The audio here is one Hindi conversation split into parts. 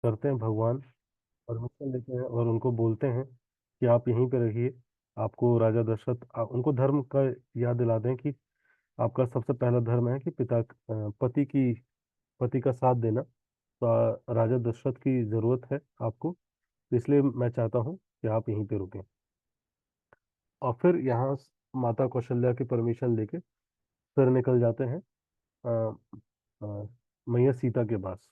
करते हैं भगवान, परमिशन लेते हैं और उनको बोलते हैं कि आप यहीं पे रहिए। आपको राजा दशरथ उनको धर्म का याद दिला दें कि आपका सबसे पहला धर्म है कि पति का साथ देना। तो राजा दशरथ की जरूरत है आपको, तो इसलिए मैं चाहता हूँ कि आप यहीं पे रुकें। और फिर यहाँ माता कौशल्या की परमिशन लेके फिर निकल जाते हैं अ, अ, मैया सीता के पास।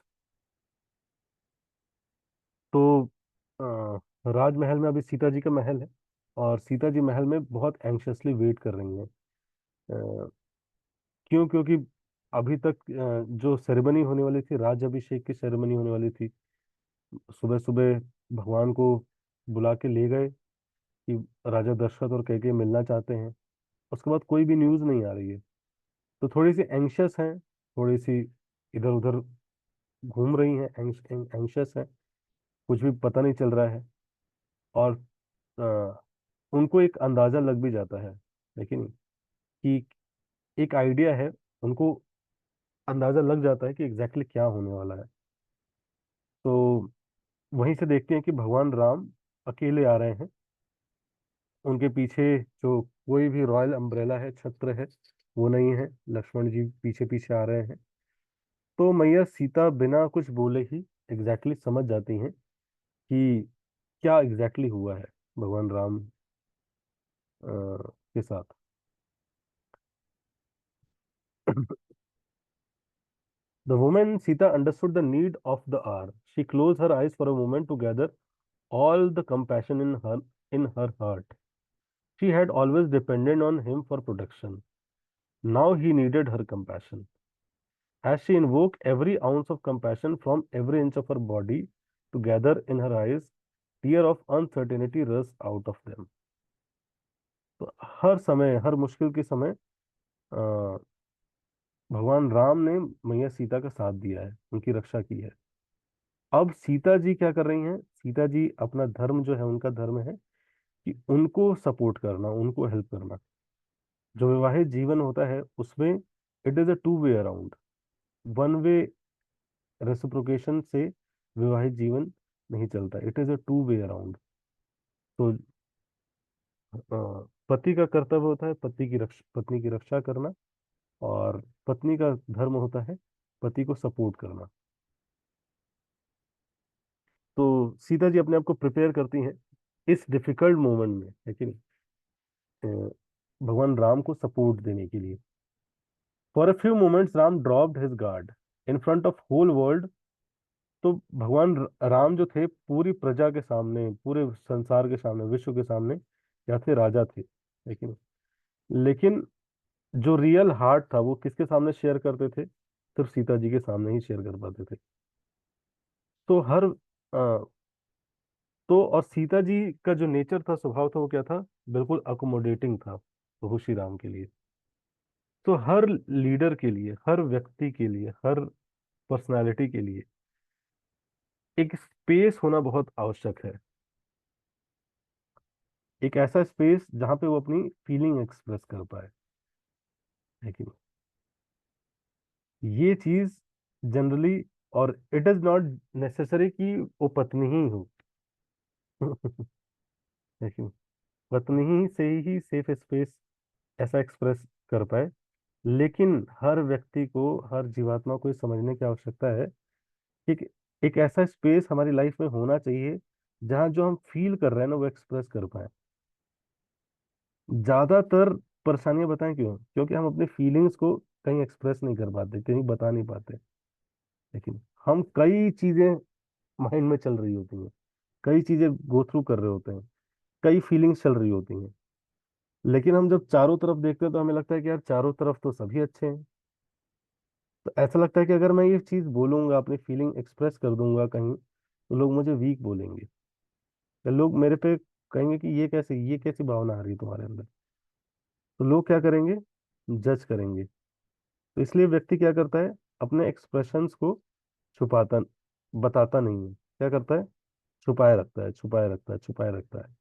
तो राजमहल में अभी सीता जी का महल है, और सीता जी महल में बहुत एंग्शियसली वेट कर रही हैं। अ, क्यों? क्योंकि अभी तक जो सेरेमनी होने वाली थी, राज अभिषेक की सेरेमनी होने वाली थी, सुबह सुबह भगवान को बुला के ले गए कि राजा दशरथ और कैकेयी मिलना चाहते हैं। उसके बाद कोई भी न्यूज़ नहीं आ रही है। तो थोड़ी सी एंग्शियस हैं, थोड़ी सी इधर उधर घूम रही हैं, एंग्शियस हैं, कुछ भी पता नहीं चल रहा है। और अ, उनको एक अंदाजा लग भी जाता है, लेकिन कि एक आइडिया है, उनको अंदाजा लग जाता है कि एग्जैक्टली क्या होने वाला है। तो वहीं से देखते हैं कि भगवान राम अकेले आ रहे हैं। उनके पीछे जो कोई भी रॉयल अम्ब्रेला है, छत्र है, वो नहीं है। लक्ष्मण जी पीछे पीछे आ रहे हैं। तो मैया सीता बिना कुछ बोले ही समझ जाती हैं कि क्या हुआ है भगवान राम के साथ। The woman Sita understood the need of the hour. She closed her eyes for a moment to gather all the compassion in her heart. She had always depended on him for protection. Now he needed her compassion. As she invoked every ounce of compassion from every inch of her body together in her eyes, tear of uncertainty rushed out of them. तो हर समय, हर मुश्किल के समय अ, भगवान राम ने मैया सीता का साथ दिया है, उनकी रक्षा की है। अब सीता जी क्या कर रही हैं? सीता जी अपना धर्म जो है, उनका धर्म है कि उनको सपोर्ट करना, उनको हेल्प करना। जो विवाहित जीवन होता है उसमें it is a two way around. One way reciprocation से विवाहित जीवन नहीं चलता, it is a two way around. तो पति का कर्तव्य होता है पत्नी की रक्षा करना, और पत्नी का धर्म होता है पति को सपोर्ट करना। तो सीता जी अपने आप को प्रिपेयर करती हैं इस डिफिकल्ट मोमेंट में, है कि नहीं, भगवान राम को सपोर्ट देने के लिए। For a few moments Ram dropped his guard in front of whole world. तो भगवान राम जो थे, पूरी प्रजा के सामने, पूरे संसार के सामने, विश्व के सामने क्या थे? राजा थे। लेकिन लेकिन जो रियल हार्ट था वो किसके सामने शेयर करते थे? सिर्फ सीता जी के सामने ही शेयर कर पाते थे। तो हर अ, तो और सीता जी का जो नेचर था, स्वभाव था, वो क्या था? बिल्कुल अकोमोडेटिंग था प्रभु श्री राम के लिए। तो हर लीडर के लिए, हर व्यक्ति के लिए, हर पर्सनालिटी के लिए एक स्पेस होना बहुत आवश्यक है। एक ऐसा स्पेस जहाँ पे वो अपनी फीलिंग एक्सप्रेस कर पाए, है कि नहीं? ये चीज जनरली, और इट इज नॉट नेसेसरी कि वो पत्नी ही हो। है कि नहीं? पत्नी ही से ही सेफ स्पेस ऐसा एक्सप्रेस कर पाए। लेकिन हर व्यक्ति को, हर जीवात्मा को ये समझने की आवश्यकता है कि एक ऐसा स्पेस हमारी लाइफ में होना चाहिए जहाँ जो हम फील कर रहे हैं ना, वो एक्सप्रेस कर पाए। ज्यादातर परेशानियां बताएं क्यों? क्योंकि हम अपने फीलिंग्स को कहीं एक्सप्रेस नहीं कर पाते, कहीं बता नहीं पाते। लेकिन हम कई चीजें माइंड में चल रही होती हैं, कई चीजें गो थ्रू कर रहे होते हैं, कई फीलिंग्स चल रही होती हैं। लेकिन हम जब चारों तरफ देखते हैं तो हमें लगता है कि यार चारों तरफ तो सभी अच्छे हैं। तो ऐसा लगता है कि अगर मैं ये चीज बोलूंगा, अपनी फीलिंग एक्सप्रेस कर दूंगा कहीं, तो लोग मुझे वीक बोलेंगे, या लोग मेरे पे कहेंगे कि ये कैसी भावना आ रही है तुम्हारे अंदर। तो लोग क्या करेंगे? जज करेंगे। तो इसलिए व्यक्ति क्या करता है? अपने एक्सप्रेशंस को छुपाता, बताता नहीं है। क्या करता है? छुपाए रखता है, छुपाए रखता है, छुपाए रखता है।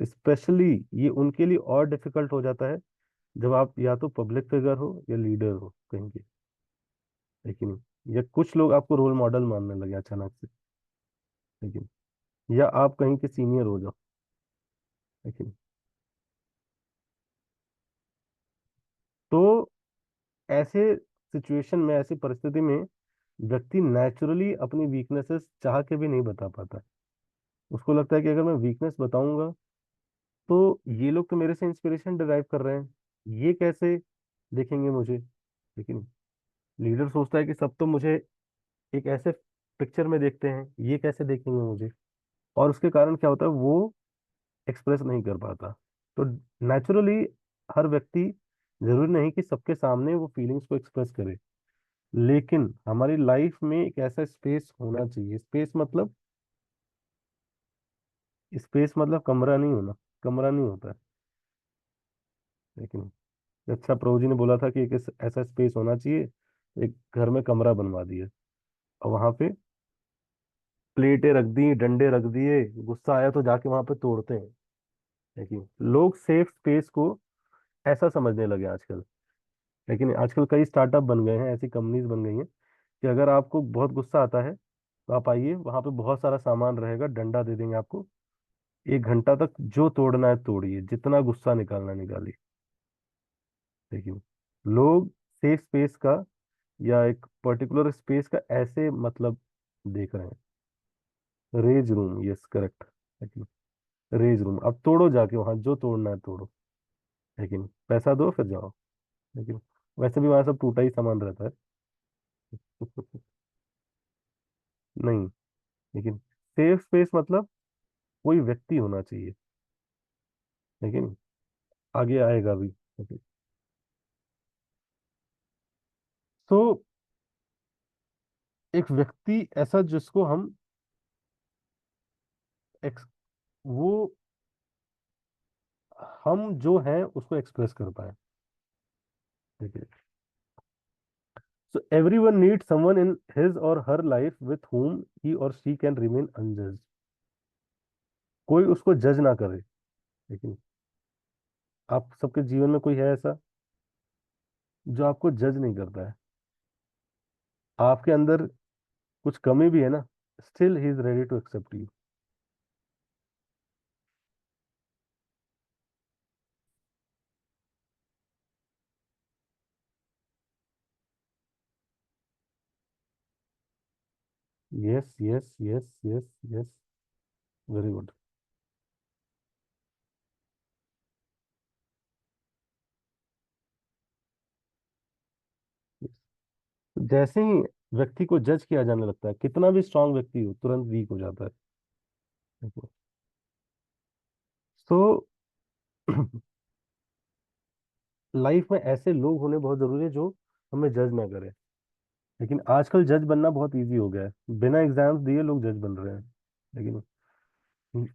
स्पेशली ये उनके लिए और डिफिकल्ट हो जाता है जब आप या तो पब्लिक फिगर हो या लीडर हो कहीं के। लेकिन या कुछ लोग आपको रोल मॉडल मानने लगे अचानक से। लेकिन या आप कहीं के सीनियर हो जाओ, लेकिन तो ऐसे सिचुएशन में, ऐसी परिस्थिति में व्यक्ति नेचुरली अपनी वीकनेसेस चाह के भी नहीं बता पाता। उसको लगता है कि अगर मैं वीकनेस बताऊंगा तो ये लोग तो मेरे से इंस्पिरेशन डिराइव कर रहे हैं, ये कैसे देखेंगे मुझे। लेकिन लीडर सोचता है कि सब तो मुझे एक ऐसे पिक्चर में देखते हैं, ये कैसे देखेंगे मुझे। और उसके कारण क्या होता है, वो एक्सप्रेस नहीं कर पाता। तो नेचुरली हर व्यक्ति, जरूरी नहीं कि सबके सामने वो फीलिंग्स को एक्सप्रेस करे, लेकिन हमारी लाइफ में एक ऐसा स्पेस होना चाहिए। स्पेस मतलब कमरा नहीं होना, कमरा नहीं होता है। लेकिन अच्छा, प्रभु जी ने बोला था कि एक ऐसा स्पेस होना चाहिए, एक घर में कमरा बनवा दिए और वहां पे प्लेटें रख दी, डंडे रख दिए, गुस्सा आया तो जाके वहां पे तोड़ते हैं। लेकिन लोग सेफ स्पेस को ऐसा समझने लगे आजकल। लेकिन आजकल कई स्टार्टअप बन गए हैं, ऐसी कंपनीज बन गई हैं कि अगर आपको बहुत गुस्सा आता है तो आप आइए, वहां पे बहुत सारा सामान रहेगा, डंडा दे देंगे आपको, 1 घंटा तक जो तोड़ना है तोड़िए, जितना गुस्सा निकालना निकालिए। लेकिन लोग सेफ स्पेस का या एक पर्टिकुलर स्पेस का ऐसे मतलब देख रहे हैं। Raise room, yes correct. लेकिन रेज रूम, अब तोड़ो जाके वहां जो तोड़ना है तोड़ो, लेकिन पैसा दो फिर जाओ। लेकिन वैसे भी वहां सब टूटा ही सामान रहता है। नहीं, लेकिन सेफ स्पेस मतलब कोई व्यक्ति होना चाहिए। लेकिन आगे आएगा भी। लेकिन तो एक व्यक्ति ऐसा जिसको हम एक्स, वो हम जो हैं उसको एक्सप्रेस कर पाए। देखिए, so everyone needs someone in his or her life with whom he or she can remain unjudged। कोई उसको जज ना करे। लेकिन आप सबके जीवन में कोई है ऐसा जो आपको जज नहीं करता है, आपके अंदर कुछ कमी भी है ना, still he is ready to accept you. Yes yes yes yes yes, very good. जैसे ही व्यक्ति को जज किया जाने लगता है, कितना भी स्ट्रांग व्यक्ति हो तुरंत वीक हो जाता है। तो लाइफ में ऐसे लोग होने बहुत जरूरी है जो हमें जज ना करें। लेकिन आजकल जज बनना बहुत इजी हो गया है, बिना एग्जाम्स दिए लोग जज बन रहे हैं। लेकिन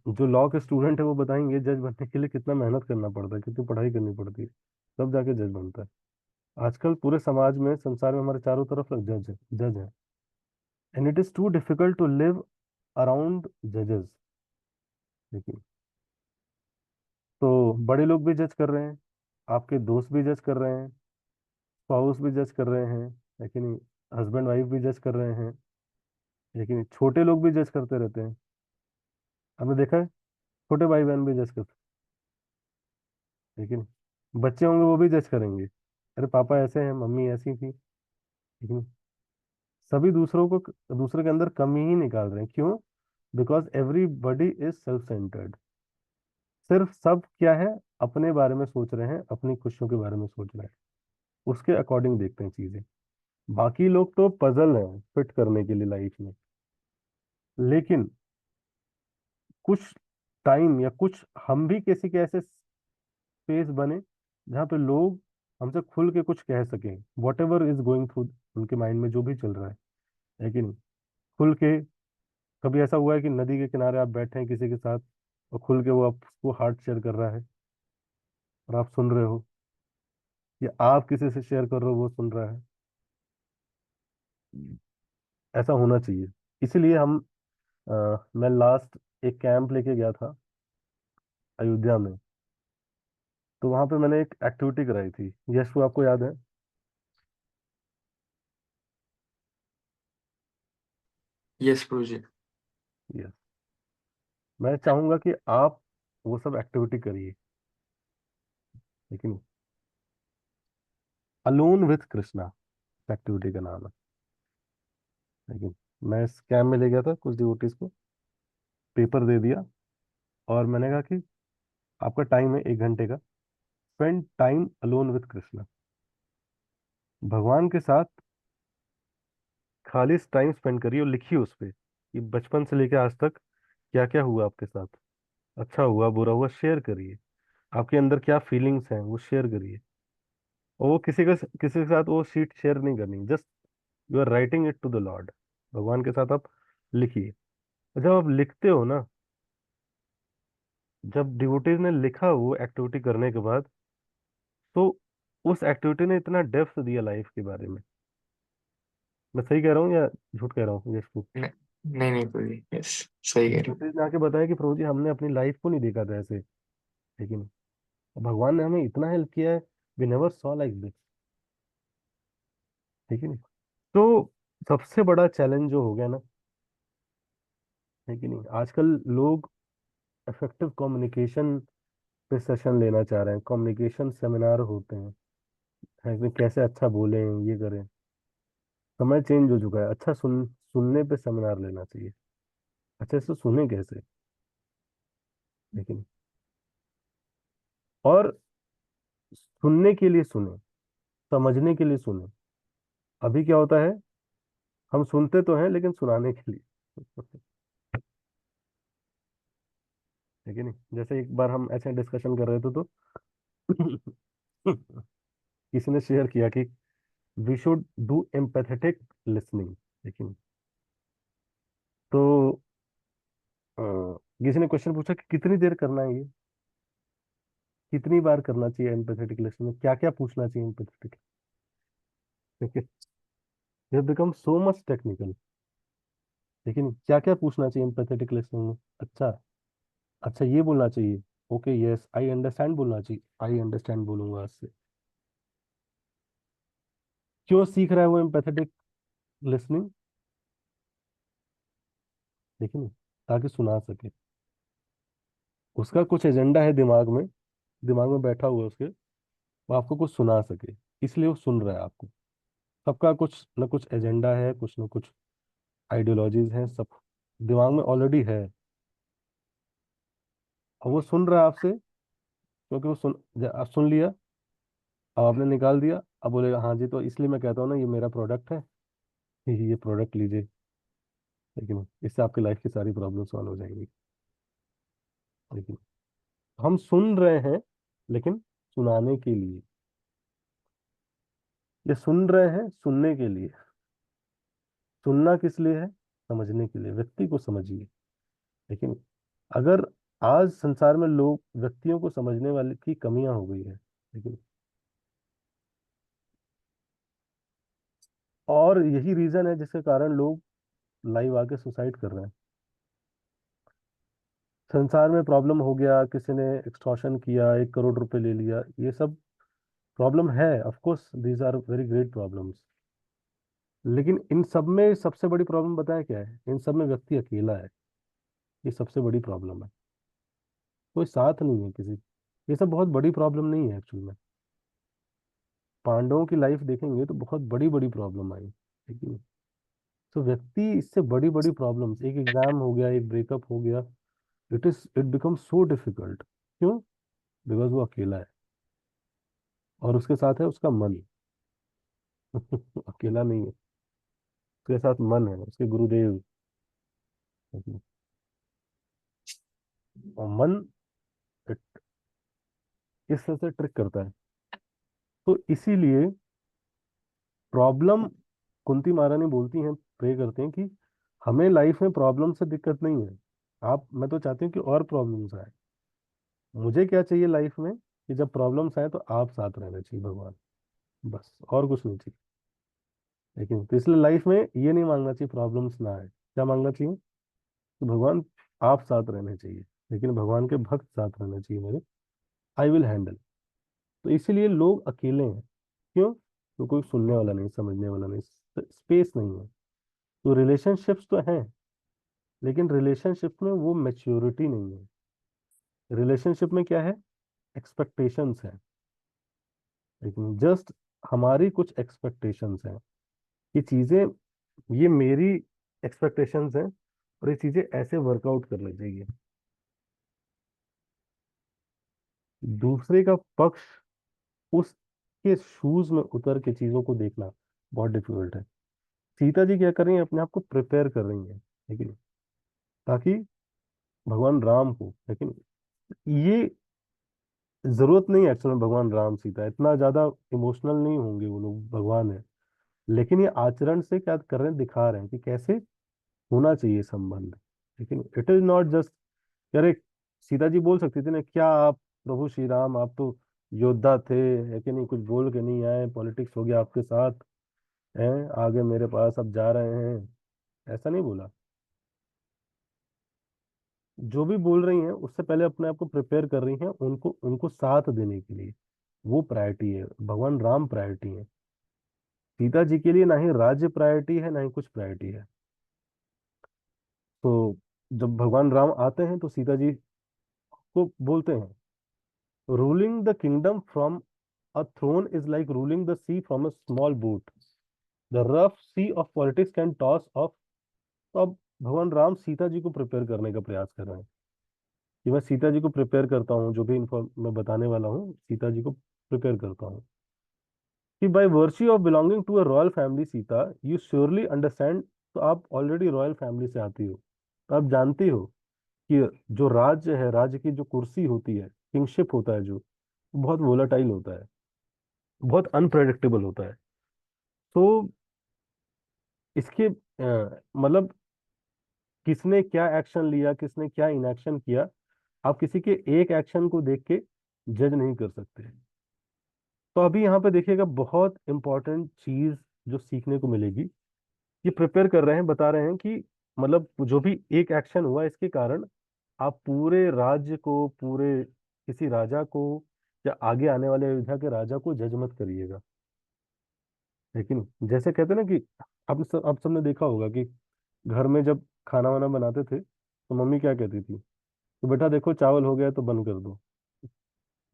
जो लॉ के स्टूडेंट है वो बताएंगे जज बनने के लिए कितना मेहनत करना पड़ता है, कितनी पढ़ाई करनी पड़ती है, तब जाके जज बनता है। आजकल पूरे समाज में, संसार में हमारे चारों तरफ लोग जज है and it is too difficult to live around जजेस। देखिए, तो बड़े लोग भी जज कर रहे हैं, आपके दोस्त भी जज कर रहे हैं, स्पाउस भी जज कर रहे हैं, लेकिन हस्बैंड वाइफ भी जज कर रहे हैं, लेकिन छोटे लोग भी जज करते रहते हैं। हमने देखा है, छोटे भाई बहन भी जज करते हैं। लेकिन बच्चे होंगे वो भी जज करेंगे, अरे पापा ऐसे हैं, मम्मी ऐसी थी। लेकिन सभी दूसरे के अंदर कमी ही निकाल रहे हैं, क्यों? Because everybody is self centred. सिर्फ सब क्या है, अपने बारे में सोच रहे हैं, अपनी खुशियों के बारे में सोच रहे हैं, उसके अकॉर्डिंग देखते हैं चीजें। बाकी लोग तो पजल हैं फिट करने के लिए लाइफ में। लेकिन कुछ टाइम या कुछ, हम भी किसी के ऐसे स्पेस बने जहाँ पे लोग हमसे खुल के कुछ कह सकें, what ever is going through उनके माइंड में, जो भी चल रहा है। लेकिन खुल के, कभी ऐसा हुआ है कि नदी के किनारे आप बैठे हैं किसी के साथ और खुल के वो आपको हार्ट शेयर कर रहा है और आप सुन रहे हो, या आप किसी से शेयर कर रहे हो वो सुन रहा है। ऐसा होना चाहिए। इसीलिए मैं लास्ट एक कैंप लेके गया था अयोध्या में। तो वहां पे मैंने एक एक्टिविटी कराई थी, यश वो आपको याद है? यस प्रभु जी। यस, मैं चाहूंगा कि आप वो सब एक्टिविटी करिए, लेकिन अलोन विथ कृष्णा एक्टिविटी का नाम है। लेकिन मैं स्कैम में ले गया था कुछ डिवोटीज को, पेपर दे दिया, और मैंने कहा कि आपका टाइम है 1 घंटे का, spend time alone with Krishna, भगवान के साथ खाली टाइम स्पेंड करिए, और लिखिए उस पे कि बचपन से लेकर आज तक क्या क्या हुआ आपके साथ, अच्छा हुआ बुरा हुआ शेयर करिए, आपके अंदर क्या फीलिंग्स हैं वो शेयर करिए। और वो किसी के साथ वो शीट शेयर नहीं करनी, just you are writing it to the Lord, भगवान के साथ आप लिखिए। और जब आप लिखते हो ना, जब डिवोटीज ने लिखा वो एक्टिविटी करने के बाद, तो उस एक्टिविटी ने इतना डेप्थ दिया लाइफ के बारे में। मैं सही कह रहा हूँ या झूठ कह रहा हूँ यश? नहीं नहीं नहीं प्रभु जी, यस, सही कह रहे हो। डिवोटीज ने आके बताया कि प्रभु जी हमने अपनी लाइफ को नहीं देखा था ऐसे, लेकिन भगवान ने हमें इतना हेल्प किया है, we never saw like this, ठीक है नहीं? तो सबसे बड़ा चैलेंज जो हो गया ना, है कि नहीं, आजकल लोग इफेक्टिव कम्युनिकेशन पे सेशन लेना चाह रहे हैं, कम्युनिकेशन सेमिनार होते हैं, है कि कैसे अच्छा बोलें, ये करें। समय चेंज हो चुका है, अच्छा सुनने पे सेमिनार लेना चाहिए, अच्छे से सुने कैसे, लेकिन और सुनने के लिए सुने, समझने के लिए सुने। अभी क्या होता है, हम सुनते तो हैं लेकिन सुनाने के लिए है कि नहीं? जैसे एक बार हम ऐसे डिस्कशन कर रहे थे, तो किसी ने शेयर किया कि we should do empathetic listening, लेकिन तो अ, किसी ने क्वेश्चन पूछा कि कितनी देर करना है ये, कितनी बार करना चाहिए एम्पैथेटिक लिसनिंग, क्या क्या पूछना चाहिए एम्पैथेटिक, ये बिकम सो मच टेक्निकल, लेकिन क्या क्या पूछना चाहिए एम्पैथेटिक लिसनिंग में? अच्छा, अच्छा ये बोलना चाहिए, ओके यस आई अंडरस्टैंड बोलना चाहिए, आई अंडरस्टैंड बोलूंगा आज से। क्यों सीख रहा है वो एम्पैथेटिक लिसनिंग? लेकिन ताकि सुना सके, उसका कुछ एजेंडा है दिमाग में, दिमाग में बैठा हुआ है उसके, वो आपको कुछ सुना सके, इसलिए वो सुन रहा है आपको। सबका कुछ न कुछ एजेंडा है, कुछ न कुछ आइडियोलॉजीज हैं, सब दिमाग में ऑलरेडी है, और वो सुन रहा है आपसे, क्योंकि वो आप सुन लिया, अब आपने निकाल दिया, अब बोलेगा हाँ जी, तो इसलिए मैं कहता हूँ ना ये मेरा प्रोडक्ट है, ये प्रोडक्ट लीजिए, लेकिन इससे आपकी लाइफ की सारी प्रॉब्लम सॉल्व हो जाएंगी। लेकिन हम सुन रहे हैं, लेकिन सुनाने के लिए, ये सुन रहे हैं सुनने के लिए, सुनना किस लिए है? समझने के लिए, व्यक्ति को समझिए। लेकिन अगर आज संसार में लोग व्यक्तियों को समझने वाले की कमियां हो गई है, लेकिन और यही रीजन है जिसके कारण लोग लाइव आके सुसाइड कर रहे हैं। संसार में प्रॉब्लम हो गया, किसी ने एक्सटॉर्शन किया, 1 करोड़ रुपए ले लिया, ये सब प्रॉब्लम है, of course these are very great problems, लेकिन इन सब में सबसे बड़ी प्रॉब्लम बताया क्या है? इन सब में व्यक्ति अकेला है, ये सबसे बड़ी प्रॉब्लम है, कोई साथ नहीं है किसी। ये सब बहुत बड़ी प्रॉब्लम नहीं है एक्चुअल में, पांडवों की लाइफ देखेंगे तो बहुत बड़ी बड़ी प्रॉब्लम आई, लेकिन तो व्यक्ति इससे बड़ी बड़ी प्रॉब्लम्स, एक एग्जाम हो गया, एक ब्रेकअप हो गया, इट बिकम सो डिफिकल्ट। क्यों? बिकॉज वो अकेला है, और उसके साथ है उसका मन। अकेला नहीं है, उसके साथ मन है, उसके गुरुदेव। और मन इस तरह से ट्रिक करता है, तो इसीलिए प्रॉब्लम, कुंती महारानी बोलती हैं, प्रे करते हैं कि हमें लाइफ में प्रॉब्लम से दिक्कत नहीं है, आप, मैं तो चाहती हूँ कि और प्रॉब्लम्स आए, मुझे क्या चाहिए लाइफ में कि जब प्रॉब्लम्स आए तो आप साथ रहना चाहिए भगवान, बस और कुछ नहीं चाहिए। लेकिन तो इसलिए लाइफ में ये नहीं मांगना चाहिए प्रॉब्लम्स ना आए, क्या मांगना चाहिए? कि भगवान आप साथ रहने चाहिए, लेकिन भगवान के भक्त साथ रहने चाहिए मेरे, आई विल हैंडल। तो इसीलिए लोग अकेले हैं, क्यों? तो कोई सुनने वाला नहीं, समझने वाला नहीं, स्पेस नहीं है। तो रिलेशनशिप्स तो हैं, लेकिन रिलेशनशिप में वो मैच्योरिटी नहीं है। रिलेशनशिप में क्या है, एक्सपेक्टेशंस है। लेकिन जस्ट हमारी कुछ एक्सपेक्टेशंस हैं कि चीजें, ये मेरी एक्सपेक्टेशंस हैं और ये चीजें ऐसे वर्कआउट करनी चाहिए। दूसरे का पक्ष, उसके शूज में उतर के चीजों को देखना बहुत डिफिकल्ट है। सीता जी क्या कर रही हैं, अपने आप को प्रिपेयर कर रही हैं, लेकिन ताकि भगवान राम को, लेकिन ये जरूरत नहीं है एक्चुअल में। भगवान राम सीता इतना ज्यादा इमोशनल नहीं होंगे, वो लोग भगवान है। लेकिन ये आचरण से क्या कर रहे हैं, दिखा रहे हैं कि कैसे होना चाहिए संबंध। लेकिन इट इज नॉट जस्ट, यार एक सीता जी बोल सकती थी ना, क्या आप प्रभु श्री राम, आप तो योद्धा थे, है कि नहीं, कुछ बोल के नहीं आए, पॉलिटिक्स हो गया आपके साथ, हैं आगे मेरे पास अब जा रहे हैं, ऐसा नहीं बोला। जो भी बोल रही हैं उससे पहले अपने आप को प्रिपेयर कर रही हैं उनको उनको साथ देने के लिए। वो प्रायोरिटी है, भगवान राम प्रायोरिटी है। सीता जी के लिए ना ही राज्य प्रायोरिटी है, ना ही कुछ प्रायोरिटी है। तो जब भगवान राम आते हैं तो सीता जी को बोलते हैं, ruling the kingdom from a throne is like ruling the sea from a small boat, the rough sea of politics can toss off. तो अब भगवान राम सीता जी को प्रिपेयर करने का प्रयास कर रहे हैं कि मैं सीता जी को प्रिपेयर करता हूँ, जो भी इन्फॉर्म मैं बताने वाला हूँ सीता जी को प्रिपेयर करता हूँ कि by virtue of belonging to a royal family Sita you surely understand. तो आप ऑलरेडी रॉयल फैमिली से आती हो, तो आप जानती हो कि जो राज्य है, राज्य की जो कुर्सी होती है, किंगशिप होता है जो, बहुत वोलाटाइल होता है, बहुत अनप्रेडिक्टेबल होता है। तो इसके मतलब किसने क्या एक्शन लिया, किसने क्या इनएक्शन किया, आप किसी के एक एक्शन को देख के जज नहीं कर सकते। तो अभी यहाँ पे देखिएगा, बहुत इंपॉर्टेंट चीज जो सीखने को मिलेगी। ये प्रिपेयर कर रहे हैं, बता रहे हैं कि मतलब जो भी एक एक्शन हुआ इसके कारण आप पूरे राज्य को, पूरे किसी राजा को, या आगे आने वाले अयोध्या के राजा को जज मत करिएगा। लेकिन जैसे कहते हैं ना कि आप सबने देखा होगा कि घर में जब खाना वाना बनाते थे तो मम्मी क्या कहती थी, तो बेटा देखो चावल हो गया तो बंद कर दो,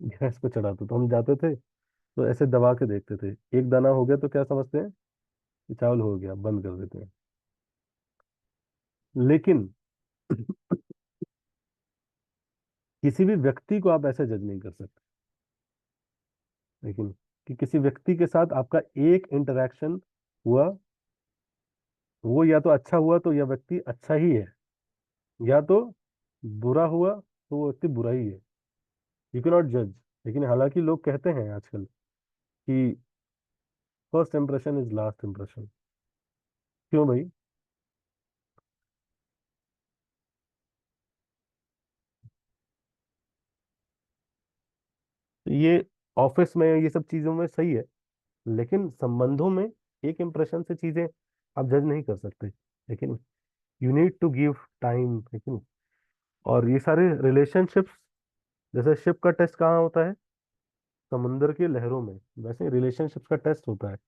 गैस पे चढ़ा दो। तो हम जाते थे तो ऐसे दबा के देखते थे, एक दाना हो गया तो क्या समझते हैं कि चावल हो गया, बंद कर देते हैं। लेकिन किसी भी व्यक्ति को आप ऐसे जज नहीं कर सकते। लेकिन कि किसी व्यक्ति के साथ आपका एक इंटरेक्शन हुआ, वो या तो अच्छा हुआ तो यह व्यक्ति अच्छा ही है, या तो बुरा हुआ तो वो व्यक्ति बुरा ही है। यू कैन नॉट जज। लेकिन हालांकि लोग कहते हैं आजकल कि first impression is last impression. क्यों भाई? ये ऑफिस में ये सब चीजों में सही है, लेकिन संबंधों में एक इंप्रेशन से चीजें आप जज नहीं कर सकते। लेकिन you need to give time, लेकिन और ये सारे रिलेशनशिप्स, जैसे शिप का टेस्ट कहाँ होता है, समुद्र की लहरों में, वैसे रिलेशनशिप का टेस्ट होता है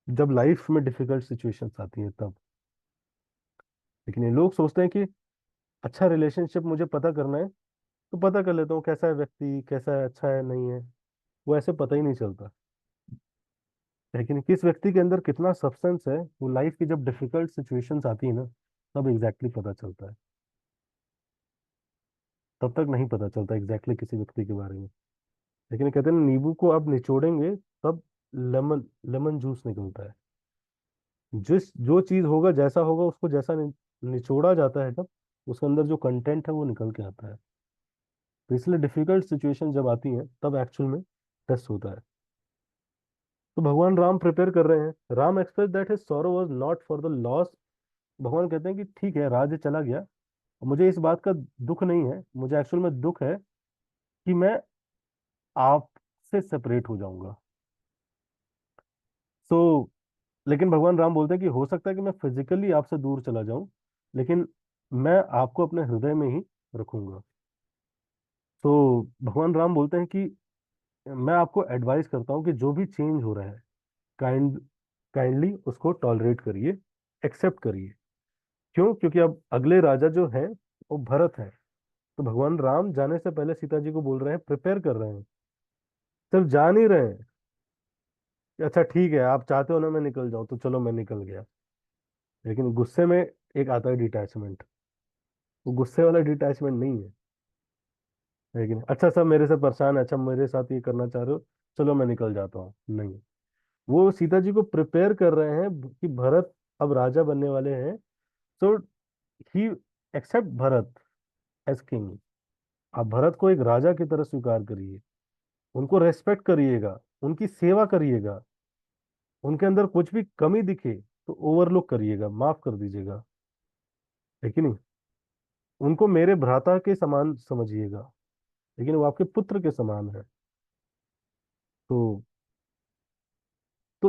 जब लाइफ में डिफिकल्ट सिचुएशंस आती हैं तब। लेकिन ये लोग सोचते हैं कि अच्छा रिलेशनशिप मुझे पता करना है तो पता कर लेता हूँ कैसा है व्यक्ति, कैसा है, अच्छा है नहीं है, वो ऐसे पता ही नहीं चलता। लेकिन किस व्यक्ति के अंदर कितना सब्सटेंस है, वो लाइफ की जब डिफिकल्ट सिचुएशंस आती है ना, तब एग्जैक्टली पता चलता है। तब तक नहीं पता चलता एग्जैक्टली किसी व्यक्ति के बारे में। लेकिन कहते हैं ना, नींबू को आप निचोड़ेंगे तब लेमन लेमन जूस निकलता है। जिस जो चीज होगा, जैसा होगा, उसको जैसा निचोड़ा जाता है तब उसके अंदर जो कंटेंट है वो निकल के आता है। तो इसलिए डिफिकल्ट सिचुएशन जब आती हैं तब एक्चुअल में टेस्ट होता है। तो भगवान राम प्रिपेयर कर रहे हैं। Ram express that his sorrow was not for the loss. भगवान कहते हैं कि ठीक है राज्य चला गया, मुझे इस बात का दुख नहीं है, मुझे एक्चुअल में दुख है कि मैं आपसे सेपरेट हो जाऊंगा। सो लेकिन भगवान राम बोलते हैं कि हो सकता है कि मैं फिजिकली आपसे दूर चला जाऊं, लेकिन मैं आपको अपने हृदय में ही रखूंगा। तो भगवान राम बोलते हैं कि मैं आपको एडवाइस करता हूँ कि जो भी चेंज हो रहा है, काइंडली उसको टॉलरेट करिए, एक्सेप्ट करिए। क्यों? क्योंकि अब अगले राजा जो हैं वो भरत हैं। तो भगवान राम जाने से पहले सीता जी को बोल रहे हैं, प्रिपेयर कर रहे हैं, सिर्फ जा नहीं रहे हैं कि अच्छा ठीक है आप चाहते हो ना मैं निकल जाऊं तो चलो मैं निकल गया। लेकिन गुस्से में एक आता है डिटैचमेंट। वो गुस्से वाला डिटैचमेंट नहीं है। लेकिन अच्छा सब मेरे से परेशान है, अच्छा मेरे साथ ये करना चाह रहे हो, चलो मैं निकल जाता हूँ, नहीं। वो सीता जी को प्रिपेयर कर रहे हैं कि भरत अब राजा बनने वाले हैं। सो ही एक्सेप्ट भरत एज किंग। आप भरत को एक राजा की तरह स्वीकार करिए, उनको रेस्पेक्ट करिएगा, उनकी सेवा करिएगा। उनके अंदर कुछ भी कमी दिखे तो ओवरलुक करिएगा, माफ कर दीजिएगा, है कि नहीं? उनको मेरे भ्राता के समान समझिएगा, लेकिन वो आपके पुत्र के समान है। तो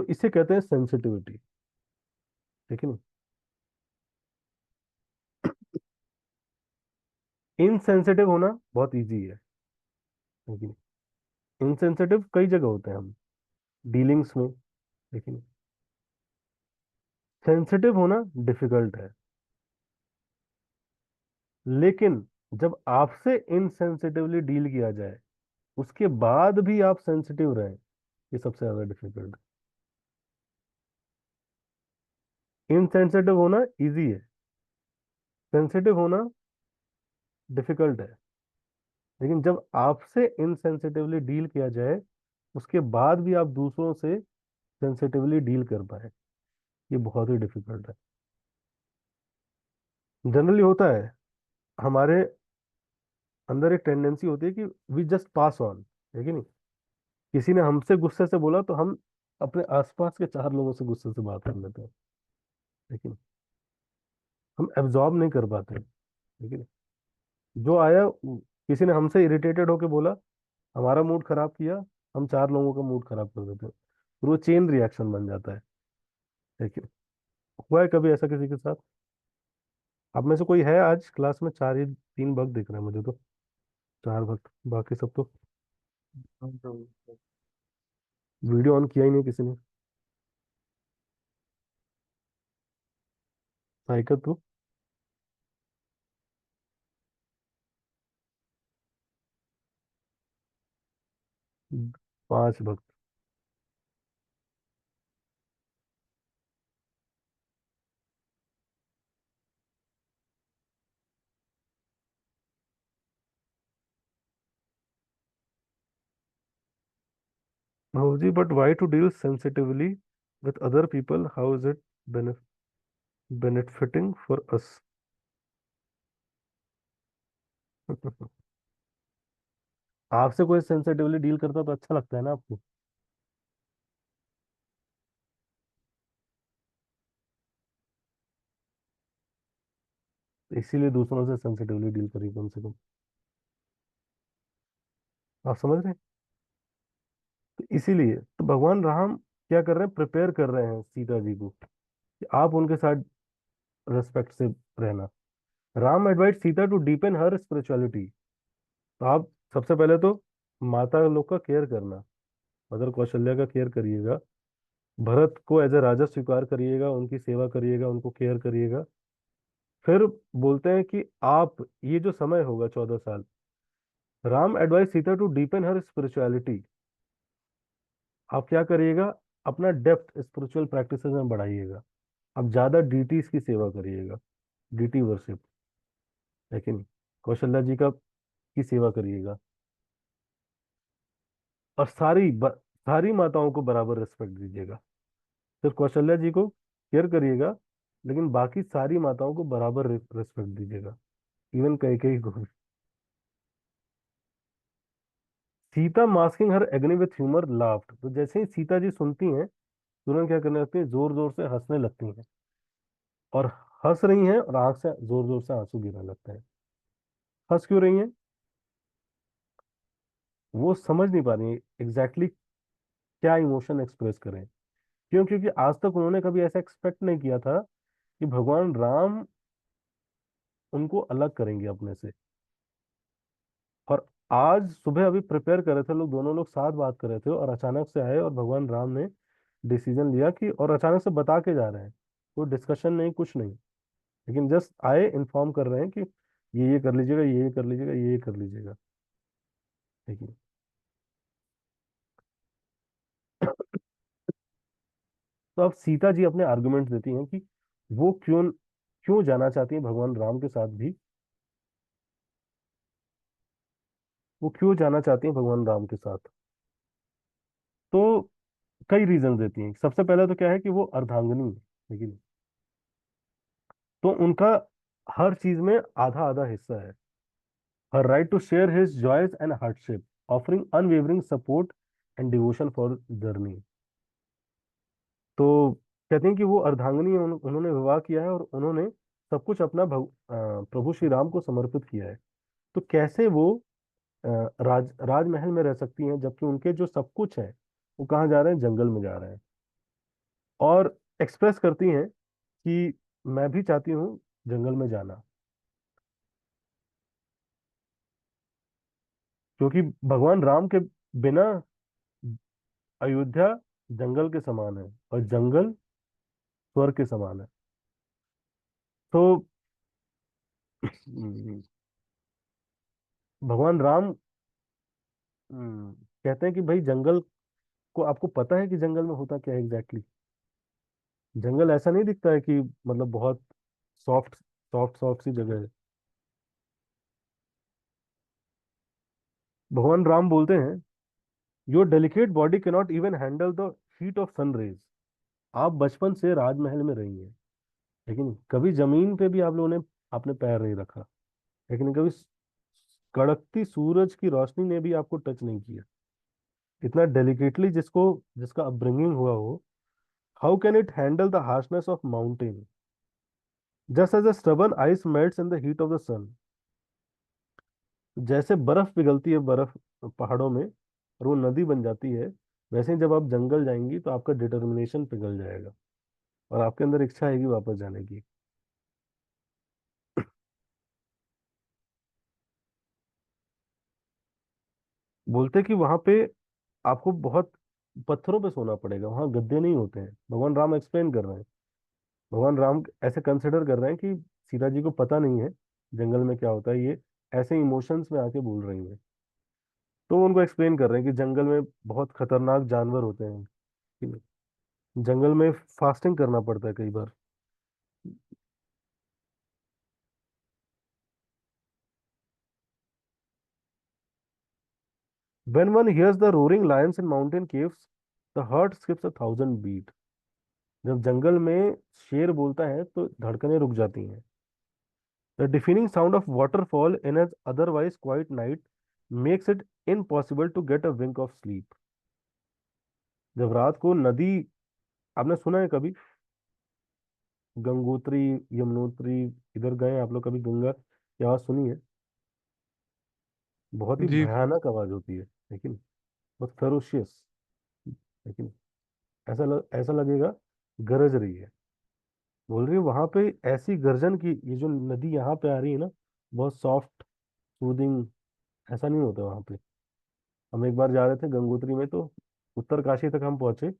इसे कहते हैं सेंसिटिविटी, है कि नहीं? इनसेंसिटिव होना बहुत इजी है कि नहीं? इनसेंसिटिव कई जगह होते हैं हम, डीलिंग्स में, लेकिन सेंसिटिव होना डिफिकल्ट है। लेकिन जब आपसे इनसेंसिटिवली डील किया जाए, उसके बाद भी आप सेंसिटिव रहे, ये सबसे ज्यादा डिफिकल्ट है। इनसेंसिटिव होना इजी है, सेंसिटिव होना डिफिकल्ट है। लेकिन जब आपसे इनसेंसिटिवली डील किया जाए, उसके बाद भी आप दूसरों से सेंसिटिवली डील कर पाए, ये बहुत ही डिफिकल्ट है। जनरली होता है, हमारे अंदर एक टेंडेंसी होती है कि वी जस्ट पास ऑन, है कि नहीं? किसी ने हमसे गुस्से से बोला तो हम अपने आसपास के चार लोगों से गुस्से से बात कर लेते हैं, लेकिन हम एब्जॉर्ब नहीं कर पाते, लेकिन जो आया किसी ने हमसे इरिटेटेड होके बोला, हमारा मूड खराब किया, हम चार लोगों का मूड खराब कर देते हैं, फिर वो चेन रिएक्शन बन जाता है। लेकिन हुआ है कभी ऐसा किसी के साथ? आप में से कोई है आज क्लास में? चार ही तीन भक्त दिख रहे हैं मुझे तो, चार भक्त, बाकी सब तो वीडियो ऑन किया ही नहीं किसी ने। साइकिल तो पांच भक्त। Bhauji, but why to deal sensitively with other people? How is it benefiting for us? आपसे कोई सेंसिटिवली डील करता तो अच्छा लगता है ना आपको? इसीलिए दूसरों से सेंसिटिवली डील करिए कम से कम। आप समझ रहे हैं? तो इसीलिए तो भगवान राम क्या कर रहे हैं, प्रिपेयर कर रहे हैं सीता जी को कि आप उनके साथ रेस्पेक्ट से रहना। Ram advice Sita to deepen her spirituality. तो आप सबसे पहले तो माता लोग का केयर करना, मदर कौशल्या का केयर करिएगा, भरत को एज ए राजा स्वीकार करिएगा, उनकी सेवा करिएगा, उनको केयर करिएगा। फिर बोलते हैं कि आप ये जो समय होगा 14 साल, Ram advice Sita to deepen her spirituality. आप क्या करिएगा, अपना डेप्थ स्पिरिचुअल प्रैक्टिसेस में बढ़ाइएगा। आप ज्यादा डीटीज की सेवा करिएगा, डीटी वर्शिप, लेकिन कौशल्या जी का की सेवा करिएगा। और सारी माताओं को बराबर रिस्पेक्ट दीजिएगा। सिर्फ कौशल्या जी को केयर करिएगा, लेकिन बाकी सारी माताओं को बराबर रिस्पेक्ट दीजिएगा, इवन कई को। Sita masking her एग्नी with humour laughed. तो जैसे ही सीता जी सुनती हैं, तुरंत क्या करने लगती है, जोर जोर से हंसने लगती हैं। और हंस रही हैं और आंख से जोर जोर से आंसू गिरने लगते हैं। हंस क्यों रही हैं? वो समझ नहीं पा रही एग्जैक्टली क्या इमोशन एक्सप्रेस करें। क्यों? क्योंकि आज तक उन्होंने कभी ऐसा एक्सपेक्ट नहीं किया था कि भगवान राम उनको अलग करेंगे अपने से। और आज सुबह अभी प्रिपेयर कर रहे थे लोग, दोनों लोग साथ बात कर रहे थे, और अचानक से आए और भगवान राम ने डिसीजन लिया कि, और अचानक से बता के जा रहे हैं, कोई डिस्कशन नहीं, कुछ नहीं, लेकिन जस्ट आए इन्फॉर्म कर रहे हैं कि ये कर लीजिएगा, ये कर लीजिएगा, ये कर लीजिएगा। ठीक है। तो अब सीता जी अपने आर्गुमेंट देती हैं कि वो क्यों क्यों जाना चाहती हैं भगवान राम के साथ भी, वो क्यों जाना चाहती हैं भगवान राम के साथ। तो कई रीजन देती हैं। सबसे पहले तो क्या है कि वो अर्धांगिनी है, लेकिन तो उनका हर चीज में आधा आधा हिस्सा है। Her right to share his joys and hardship, offering unwavering support and devotion for journey. तो कहते हैं कि वो अर्धांगिनी है, उन्होंने विवाह किया है और उन्होंने सब कुछ अपना प्रभु श्री राम को समर्पित किया है। तो कैसे वो राजमहल में रह सकती हैं जबकि उनके जो सब कुछ है वो कहाँ जा रहे हैं, जंगल में जा रहे हैं। और एक्सप्रेस करती हैं कि मैं भी चाहती हूँ जंगल में जाना, क्योंकि भगवान राम के बिना अयोध्या जंगल के समान है और जंगल स्वर्ग के समान है। तो भगवान राम कहते हैं कि भाई जंगल को आपको पता है कि जंगल में होता क्या है एग्जैक्टली। जंगल ऐसा नहीं दिखता है कि मतलब बहुत सॉफ्ट सॉफ्ट सॉफ्ट सी जगह है। भगवान राम बोलते हैं your delicate body cannot not even handle the heat of sun rays. आप बचपन से राजमहल में रही हैं, लेकिन कभी जमीन पे भी आप लोगों ने आपने पैर नहीं रखा, लेकिन कभी कड़कती सूरज की रोशनी ने भी आपको टच नहीं किया। इतना डेलिकेटली जिसको जिसका अपब्रिंगिंग हुआ हो, how can it handle the harshness of mountain just as a stubborn ice melts in the heat of the sun. जैसे बर्फ पिघलती है, बर्फ पहाड़ों में और वो नदी बन जाती है, वैसे ही जब आप जंगल जाएंगी तो आपका डिटर्मिनेशन पिघल जाएगा और आपके अंदर इच्छा आएगी वापस जाने की। बोलते कि वहां पे आपको बहुत पत्थरों पे सोना पड़ेगा, वहां गद्दे नहीं होते हैं। भगवान राम एक्सप्लेन कर रहे हैं। भगवान राम ऐसे कंसिडर कर रहे हैं कि सीता जी को पता नहीं है जंगल में क्या होता है, ये ऐसे इमोशंस में आके बोल रही हैं। तो वो उनको एक्सप्लेन कर रहे हैं कि जंगल में बहुत खतरनाक जानवर होते हैं, कि जंगल में फास्टिंग करना पड़ता है कई बार। When one hears the roaring lions in mountain caves, the heart skips 1,000 beat। जब जंगल में शेर बोलता है तो धड़कनें रुक जाती हैं। The deafening sound of waterfall in an otherwise quiet night makes it impossible to get a wink of sleep। जब रात को नदी, आपने सुना है कभी गंगोत्री, यमुनोत्री, इधर गए हैं आप लोग कभी, गंगा की आवाज सुनी है? बहुत ही जी। भयानक आवाज होती है, लेकिन बहुत फेरोशियस। लेकिन ऐसा लगेगा गरज रही है। बोल रही है वहां पे ऐसी गर्जन की, ये जो नदी यहाँ पे आ रही है ना, बहुत सॉफ्ट सूदिंग, ऐसा नहीं होता वहां पे। हम एक बार जा रहे थे गंगोत्री में, तो उत्तरकाशी तक हम पहुंचे।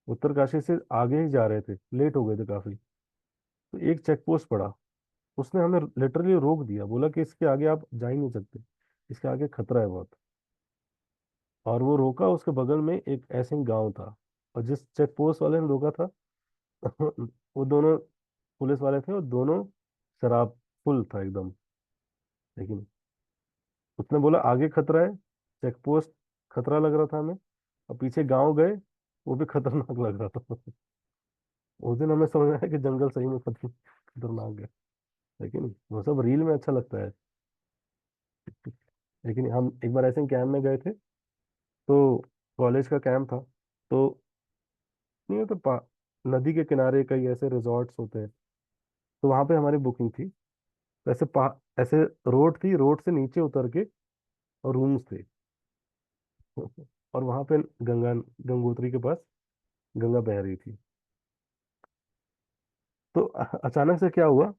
उत्तरकाशी से आगे ही जा रहे थे, लेट हो गए थे काफी। तो एक चेक पोस्ट पड़ा, उसने हमें लिटरली रोक दिया, बोला कि इसके आगे आप जा ही नहीं सकते, इसके आगे खतरा है बहुत। और वो रोका, उसके बगल में एक ऐसे ही गाँव था, और जिस चेक पोस्ट वाले ने रोका था वो दोनों पुलिस वाले थे, और दोनों शराब फुल था एकदम। लेकिन उसने बोला आगे खतरा है, चेक पोस्ट खतरा लग रहा था हमें, और पीछे गांव गए, वो भी खतरनाक लग रहा था। उस दिन हमें समझ आया कि जंगल सही में खतरनाक है। लेकिन वो सब रील में अच्छा लगता है। लेकिन हम एक बार ऐसे कैंप में गए थे, तो कॉलेज का कैंप था। तो नहीं तो नदी के किनारे कई ऐसे रिजॉर्ट्स होते हैं, तो वहां पे हमारी बुकिंग थी। तो ऐसे रोड थी, रोड से नीचे उतर के और रूम्स थे। और वहां पे गंगोत्री के पास गंगा बह रही थी। तो अचानक से क्या हुआ,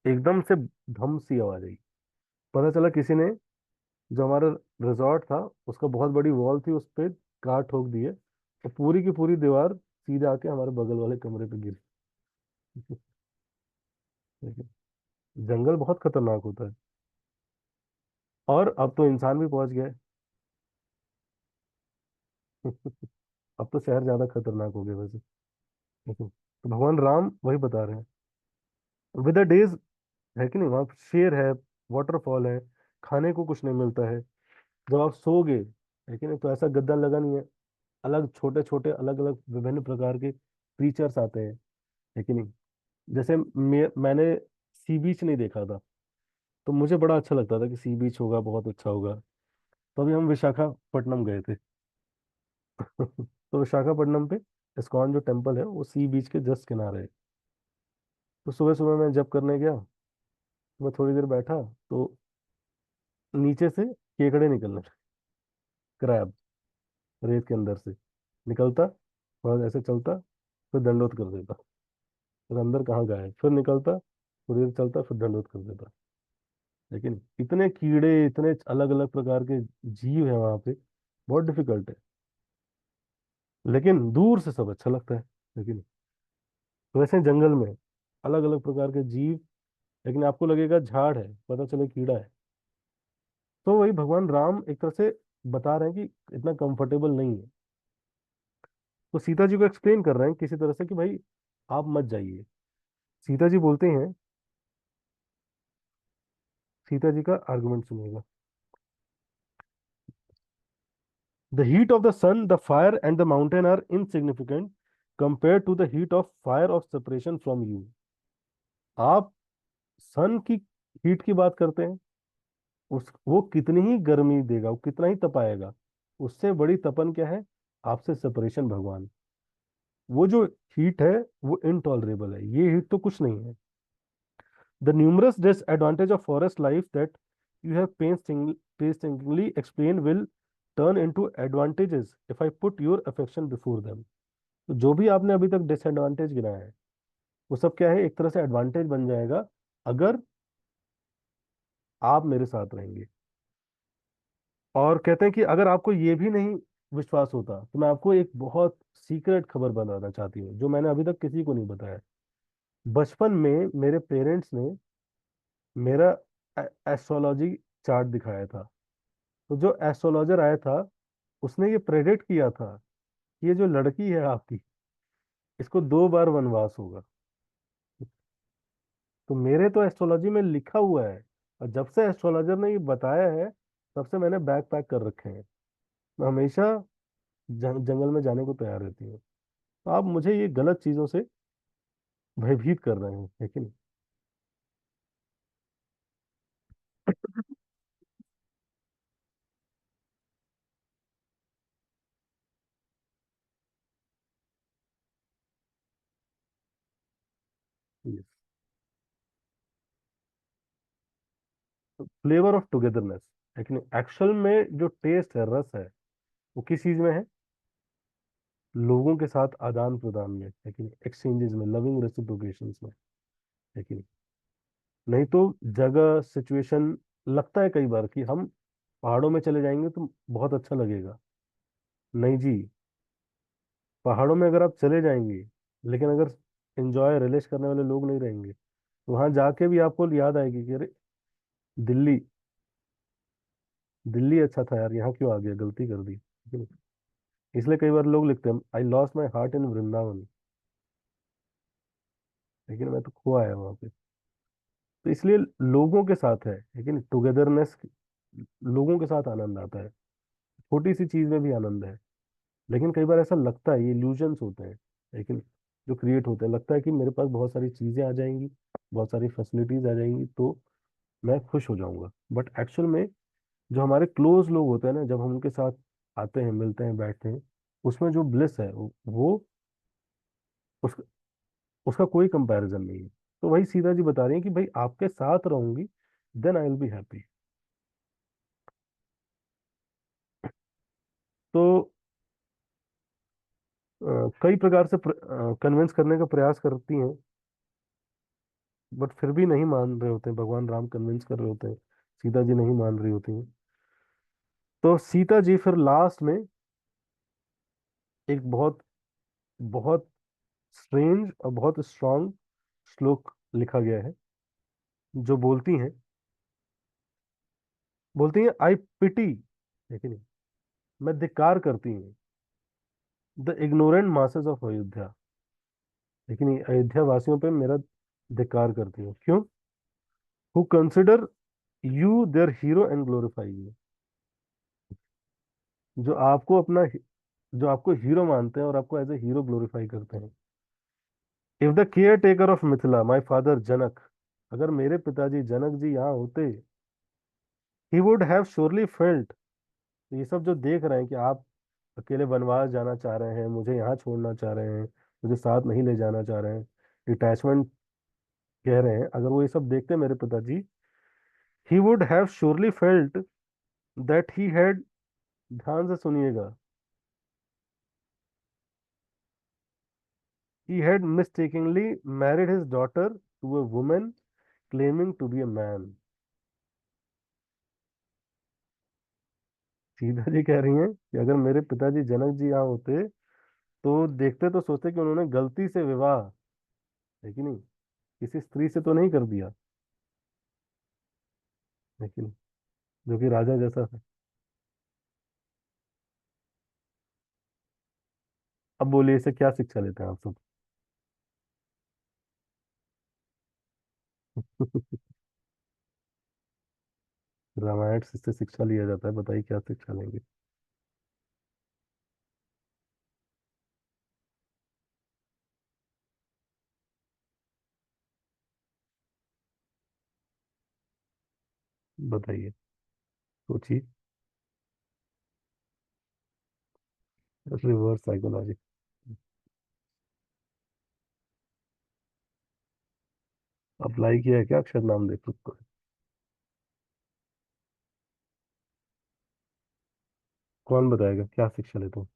एकदम से धम सी आवाज आई। पता चला किसी ने, जो हमारा रिजॉर्ट था उसका बहुत बड़ी वॉल थी, उस पे कार ठोक दी है, और पूरी की पूरी दीवार सीधे आके हमारे बगल वाले कमरे पे गिरी। लेकिन जंगल बहुत खतरनाक होता है। और अब तो इंसान भी पहुंच गया है। अब तो शहर ज्यादा खतरनाक हो गए वैसे। लेकिन तो भगवान राम वही बता रहे हैं, विद द डेज, है कि नहीं, वहाँ शेर है, वाटरफॉल है, खाने को कुछ नहीं मिलता है। जब आप सोओगे, है कि नहीं, तो ऐसा गद्दा लगा नहीं है, अलग छोटे छोटे अलग अलग विभिन्न प्रकार के क्रीचर्स आते हैं, है कि नहीं। जैसे मैंने सी बीच नहीं देखा था, तो मुझे बड़ा अच्छा लगता था कि सी बीच होगा, बहुत अच्छा होगा। तो अभी हम विशाखापट्टनम गए थे। तो विशाखापट्टनम पे इस्कॉन जो टेम्पल है वो सी बीच के जस्ट किनारे है। तो सुबह सुबह मैं जब करने गया, तो मैं थोड़ी देर बैठा, तो नीचे से केकड़े निकलने, क्रैब, रेत के अंदर से निकलता, और ऐसे चलता, फिर दंडोत कर देता, फिर अंदर कहाँ गए, फिर निकलता, थोड़ी देर चलता, फिर दंडोत कर देता। लेकिन इतने कीड़े, इतने अलग अलग प्रकार के जीव है वहां पे, बहुत डिफिकल्ट है। लेकिन दूर से सब अच्छा लगता है। लेकिन वैसे जंगल में अलग अलग प्रकार के जीव, लेकिन आपको लगेगा झाड़ है, पता चले कीड़ा है। तो वही भगवान राम एक तरह से बता रहे हैं कि इतना कंफर्टेबल नहीं है। तो सीता जी को एक्सप्लेन कर रहे हैं किसी तरह से कि भाई आप मत जाइए। सीता जी बोलते हैं, सीता जी का आर्गुमेंट सुनिएगा। The heat of the sun, the fire and the mountain are insignificant compare to the heat of fire of separation from you. आप सन की हीट की बात करते हैं, उस वो कितनी ही गर्मी देगा, वो कितना ही तपाएगा, उससे बड़ी तपन क्या है, आपसे सेपरेशन भगवान। वो जो हीट है वो इनटॉलरेबल है, ये हीट तो कुछ नहीं है। The numerous disadvantage of forest life that you have painstakingly explained will turn into advantages if I put your affection before them। तो जो भी आपने अभी तक डिसएडवांटेज गिनाया है, वो सब क्या है, एक तरह से एडवांटेज बन जाएगा अगर आप मेरे साथ रहेंगे। और कहते हैं कि अगर आपको ये भी नहीं विश्वास होता, तो मैं आपको एक बहुत सीक्रेट खबर बताना चाहती हूँ जो मैंने अभी तक किसी को नहीं बताया। बचपन में मेरे पेरेंट्स ने मेरा एस्ट्रोलॉजी चार्ट दिखाया था। तो जो एस्ट्रोलॉजर आया था, उसने ये प्रेडिक्ट किया था कि ये जो लड़की है आपकी, इसको 2 बार वनवास होगा। तो मेरे तो एस्ट्रोलॉजी में लिखा हुआ है, और जब से एस्ट्रोलॉजर ने ये बताया है, तब से मैंने बैग पैक कर रखे हैं। मैं हमेशा जंगल में जाने को तैयार रहती हूँ। तो आप मुझे ये गलत चीजों से भयभीत कर रहे हैं, है कि नहीं। फ्लेवर ऑफ टुगेदरनेस, है कि नहीं। एक्चुअल में जो टेस्ट है, रस है, वो किस चीज में है, लोगों के साथ आदान प्रदान में, है कि नहीं, एक्सचेंजेस में, लविंग रेसिप्रोकेशंस में, है कि नहीं। नहीं तो जगह सिचुएशन, लगता है कई बार कि हम पहाड़ों में चले जाएंगे तो बहुत अच्छा लगेगा। नहीं जी, पहाड़ों में अगर आप चले जाएंगे, लेकिन अगर एंजॉय रिलेश करने वाले लोग नहीं रहेंगे, तो वहां जाके भी आपको याद आएगी कि अरे, दिल्ली, दिल्ली अच्छा था यार, यहाँ क्यों आ गया, गलती कर दी, ठीक है ना? इसलिए कई बार लोग लिखते हैं, I lost my heart in Vrindavan, लेकिन मैं तो खो आया वहां पे। तो इसलिए लोगों के साथ है, लेकिन टुगेदरनेस, लोगों के साथ आनंद आता है, छोटी सी चीज में भी आनंद है। लेकिन कई बार ऐसा लगता है, ये इल्यूजन्स होते हैं, लेकिन जो क्रिएट होते हैं, लगता है कि मेरे पास बहुत सारी चीजें आ जाएंगी, बहुत सारी फैसिलिटीज आ जाएंगी, तो मैं खुश हो जाऊंगा। बट एक्चुअल में जो हमारे क्लोज लोग होते हैं ना, जब हम उनके साथ आते हैं, मिलते हैं, बैठते हैं, उसमें जो ब्लिस है वो उस, उसका कोई कंपैरिजन नहीं है। तो वही सीता जी बता रही हैं कि भाई आपके साथ रहूंगी, then I will be happy. तो कई प्रकार से कन्विंस करने का प्रयास करती हैं, बट फिर भी नहीं मान रहे होते हैं, भगवान राम कन्विंस कर रहे होते हैं, सीता जी नहीं मान रही होती हैं। तो सीता जी फिर लास्ट में एक बहुत बहुत स्ट्रेंज और बहुत स्ट्रांग श्लोक लिखा गया है। जो बोलती हैं आई पिटी, लेकिन नहीं, मैं धिक्कार करती हूँ the ignorant masses of Ayodhya, लेकिन ये अयोध्या वासियों पे मेरा धिक्कार करती हूँ। क्यों? Who consider you their hero and glorify you, जो आपको अपना जो आपको हीरो मानते हैं और आपको एज ए हीरो ग्लोरीफाई करते हैं। If the caretaker of Mithila my father Janak, अगर मेरे पिताजी जनक जी यहाँ होते, he would have surely felt, ये सब जो देख रहे हैं कि आप अकेले वनवास जाना चाह रहे हैं, मुझे यहाँ छोड़ना चाह रहे हैं, मुझे साथ नहीं ले जाना चाह रहे हैं, डिटैचमेंट कह रहे हैं, अगर वो ये सब देखते मेरे पिताजी, ही would have surely felt that he had, ध्यान से सुनिएगा, he had mistakenly married his daughter to a woman claiming to be a man। सीधा जी कह रही हैं कि अगर मेरे पिताजी जनक जी यहाँ होते तो देखते तो सोचते कि उन्होंने गलती से विवाह, है कि नहीं, किसी स्त्री से तो नहीं कर दिया, लेकिन जो कि राजा जैसा है। अब बोलिए इसे क्या शिक्षा लेते हैं आप सब? रामायण से इससे शिक्षा लिया जाता है, बताइए क्या शिक्षा लेंगे? बताइए, सोचिए। Reverse psychology. अप्लाई किया है क्या अक्षर नाम देख को? कौन बताएगा क्या शिक्षा लेते हो?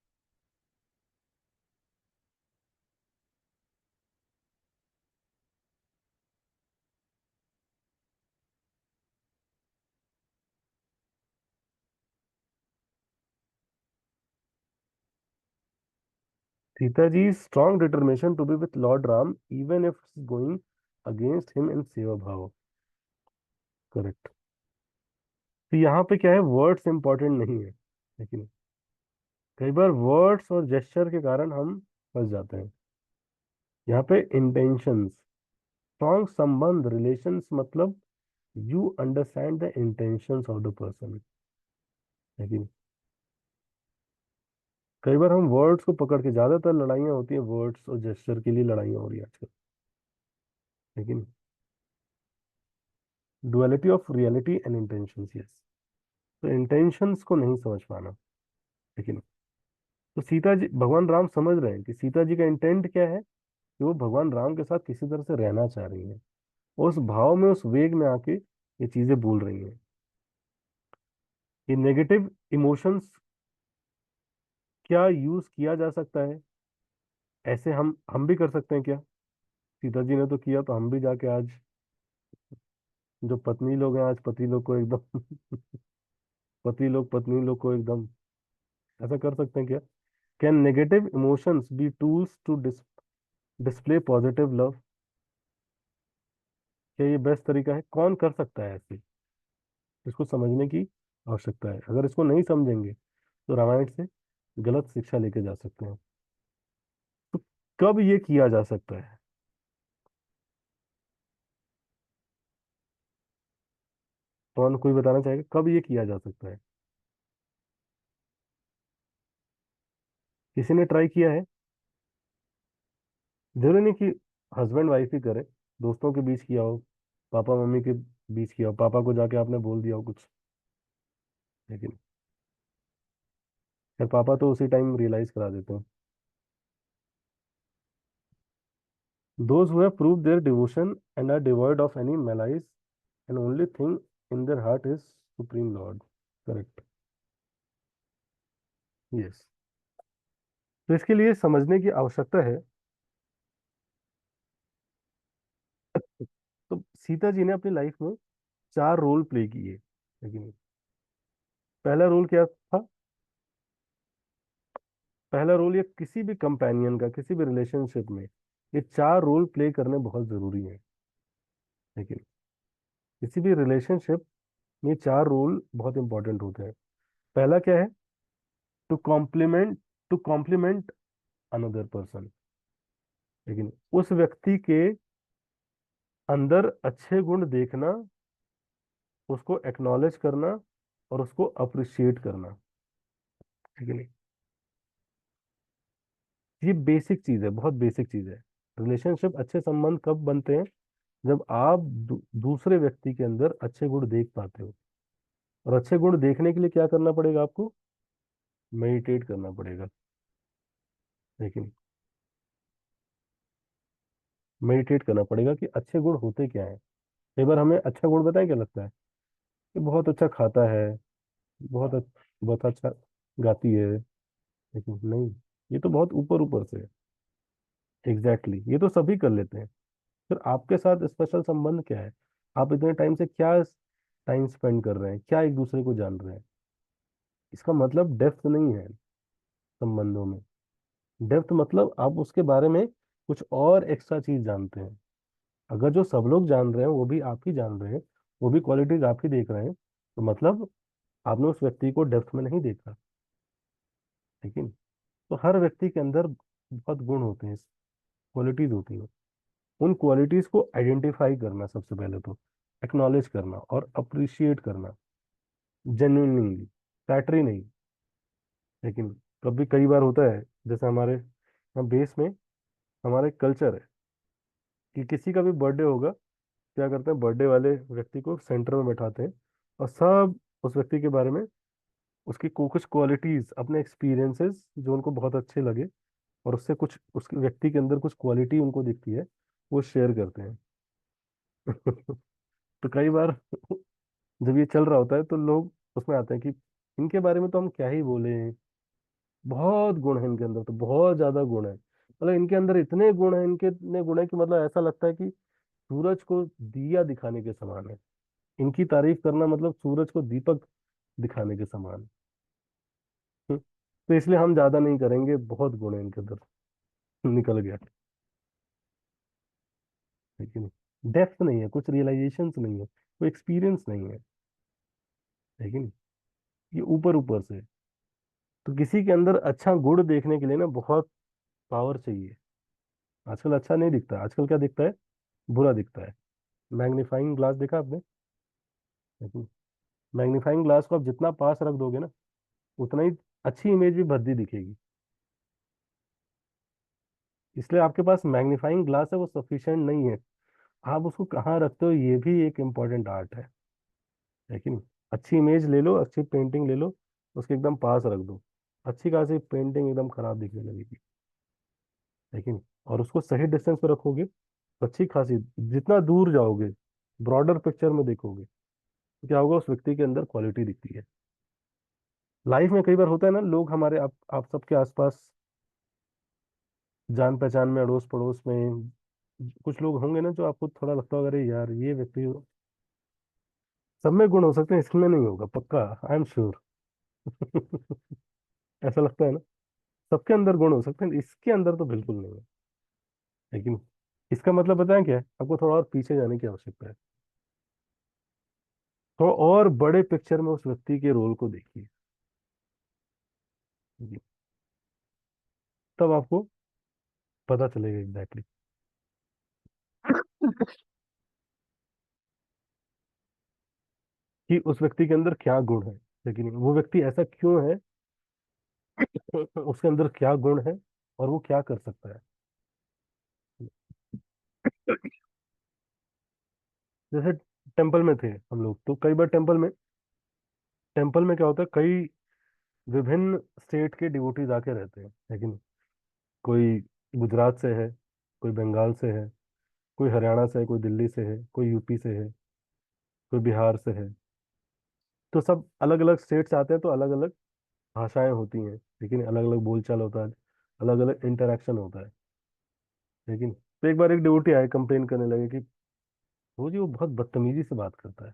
Sita ji strong determination to be with lord Ram even if going against him in सेवा भाव। करेक्ट। तो यहाँ पे क्या है, वर्ड्स इंपॉर्टेंट नहीं है, लेकिन कई बार वर्ड्स और जेस्चर के कारण हम फंस जाते हैं। यहाँ पे इंटेंशंस, स्ट्रॉन्ग संबंध रिलेशंस मतलब you understand the intentions of the person, लेकिन कई बार हम वर्ड्स को पकड़ के, ज्यादातर लड़ाइयाँ होती है वर्ड्स और जेस्चर के लिए लड़ाइयाँ हो रही है आजकल, लेकिन duality of reality and intentions, yes. तो इंटेंशंस को नहीं समझ पाना, लेकिन तो सीता जी, भगवान राम समझ रहे हैं कि सीता जी का इंटेंट क्या है, कि वो भगवान राम के साथ किसी तरह से रहना चाह रही हैं, उस भाव में उस वेग में आके ये चीजें बोल रही हैं। ये नेगेटिव इमोशंस क्या यूज किया जा सकता है, ऐसे हम भी कर सकते हैं क्या? सीता जी ने तो किया, तो हम भी जाके आज जो पत्नी लोग हैं, आज पति लोग को एकदम पति लोग पत्नी लोग को एकदम ऐसा कर सकते हैं क्या? Can negative emotions be tools to display positive love? क्या ये बेस्ट तरीका है? कौन कर सकता है ऐसे? इसको समझने की आवश्यकता है, अगर इसको नहीं समझेंगे तो रामायण से गलत शिक्षा लेके जा सकते हैं। तो कब ये किया जा सकता है? कौन, कोई बताना चाहेगा कब ये किया जा सकता है? किसी ने ट्राई किया है? जरूरी नहीं कि हस्बैंड वाइफ ही करे, दोस्तों के बीच किया हो, पापा मम्मी के बीच किया हो, पापा को जाके आपने बोल दिया हो कुछ, लेकिन फिर पापा तो उसी टाइम रियलाइज करा देते हैं। Those who have prove their devotion and are devoid of any malice and only thing in their heart is supreme lord। Correct. Yes. तो इसके लिए समझने की आवश्यकता है। तो सीता जी ने अपनी लाइफ में 4 रोल प्ले किए, लेकिन पहला रोल क्या था? पहला रोल, ये किसी भी कंपेनियन का, किसी भी रिलेशनशिप में ये 4 रोल प्ले करने बहुत जरूरी है, लेकिन किसी भी रिलेशनशिप में चार रूल बहुत इंपॉर्टेंट होते हैं। पहला क्या है? To compliment to compliment another person. लेकिन उस व्यक्ति के अंदर अच्छे गुण देखना, उसको एक्नॉलेज करना और उसको अप्रिशिएट करना। ठीक है नहीं? ये बेसिक चीज है, बहुत बेसिक चीज है। रिलेशनशिप, अच्छे संबंध कब बनते हैं? जब आप दूसरे व्यक्ति के अंदर अच्छे गुण देख पाते हो। और अच्छे गुण देखने के लिए क्या करना पड़ेगा आपको? मेडिटेट करना पड़ेगा। लेकिन मेडिटेट करना पड़ेगा कि अच्छे गुण होते क्या है। कई बार हमें अच्छा गुण बताए क्या लगता है कि बहुत अच्छा खाता है, बहुत अच्छा गाती है। लेकिन नहीं, ये तो बहुत ऊपर ऊपर से है। एग्जैक्टली, ये तो सभी कर लेते हैं। फिर आपके साथ स्पेशल संबंध क्या है? आप इतने टाइम से क्या टाइम स्पेंड कर रहे हैं, क्या एक दूसरे को जान रहे हैं? इसका मतलब डेप्थ नहीं है संबंधों में। डेप्थ मतलब आप उसके बारे में कुछ और एक्स्ट्रा चीज जानते हैं। अगर जो सब लोग जान रहे हैं वो भी आप ही जान रहे हैं, वो भी क्वालिटीज आप ही देख रहे हैं, तो मतलब आपने उस व्यक्ति को डेप्थ में नहीं देखा। लेकिन तो हर व्यक्ति के अंदर बहुत गुण होते हैं, क्वालिटीज होती हैं। उन क्वालिटीज को आइडेंटिफाई करना सबसे पहले तो, एक्नॉलेज करना और अप्रिशिएट करना, जेन्युइनली, फ्लैटरी नहीं। लेकिन कभी कई बार होता है, जैसे हमारे यहाँ बेस में हमारे कल्चर है कि किसी का भी बर्थडे होगा, क्या करते हैं, बर्थडे वाले व्यक्ति को सेंटर में बैठाते हैं और सब उस व्यक्ति के बारे में, उसकी कुछ क्वालिटीज, अपने एक्सपीरियंसेस जो उनको बहुत अच्छे लगे और उससे कुछ, उस व्यक्ति के अंदर कुछ क्वालिटी उनको दिखती है, वो शेयर करते हैं। तो कई बार जब ये चल रहा होता है तो लोग उसमें आते हैं कि इनके बारे में तो हम क्या ही बोले, बहुत गुण है इनके अंदर, तो बहुत ज्यादा गुण है, मतलब इनके अंदर इतने गुण हैं, इनके इतने गुण है कि मतलब ऐसा लगता है कि सूरज को दिया दिखाने के समान है। इनकी तारीफ करना मतलब सूरज को दीपक दिखाने के समान। तो इसलिए हम ज्यादा नहीं करेंगे, बहुत गुण है इनके अंदर, निकल गया। लेकिन डेप्थ नहीं है, कुछ रियलाइजेशंस नहीं है, कोई एक्सपीरियंस नहीं है। लेकिन ये ऊपर ऊपर से। तो किसी के अंदर अच्छा गुण देखने के लिए ना बहुत पावर चाहिए। आजकल अच्छा नहीं दिखता, आजकल क्या दिखता है? बुरा दिखता है। मैग्नीफाइंग ग्लास देखा आपने? लेकिन मैग्नीफाइंग ग्लास को आप जितना पास रख दोगे ना, उतना ही अच्छी इमेज भी भद्दी दिखेगी। इसलिए आपके पास मैग्नीफाइंग ग्लास है वो सफिशिएंट नहीं है। आप उसको कहाँ रखते हो ये भी एक इम्पोर्टेंट आर्ट है। लेकिन अच्छी इमेज ले लो, अच्छी पेंटिंग ले लो, उसके एकदम पास रख दो, अच्छी खासी पेंटिंग एकदम खराब दिखने लगेगी। लेकिन और उसको सही डिस्टेंस पे रखोगे तो अच्छी खासी, जितना दूर जाओगे ब्रॉडर पिक्चर में देखोगे तो क्या होगा, उस व्यक्ति के अंदर क्वालिटी दिखती है। लाइफ में कई बार होता है ना, लोग हमारे, आप सबके आसपास जान पहचान में, अड़ोस पड़ोस में कुछ लोग होंगे ना जो आपको थोड़ा लगता होगा अरे यार ये व्यक्ति, सब में गुण हो सकते हैं, इसमें नहीं होगा पक्का, आई एम श्योर। ऐसा लगता है ना, सबके अंदर गुण हो सकते हैं, इसके अंदर तो बिल्कुल नहीं है। लेकिन इसका मतलब बताएं क्या है, आपको थोड़ा और पीछे जाने की आवश्यकता है। थोड़ा और बड़े पिक्चर में उस व्यक्ति के रोल को देखिए। जी, तब आपको पता चलेगा एग्जैक्टली कि उस व्यक्ति के अंदर क्या गुण है। लेकिन वो व्यक्ति ऐसा क्यों है, उसके अंदर क्या गुण है और वो क्या कर सकता है। जैसे टेम्पल में थे हम लोग, तो कई बार टेम्पल में क्या होता है, कई विभिन्न स्टेट के डिवोटीज आके रहते हैं। लेकिन कोई गुजरात से है, कोई बंगाल से है, कोई हरियाणा से है, कोई दिल्ली से है, कोई यूपी से है, कोई बिहार से है। तो सब अलग अलग स्टेट से आते हैं, तो अलग अलग भाषाएं होती हैं, लेकिन अलग अलग बोलचाल होता है, अलग अलग इंटरेक्शन होता है। लेकिन तो एक बार एक डिवोटी आए, कंप्लेन करने लगे कि वो जी वो बहुत बदतमीजी से बात करता है।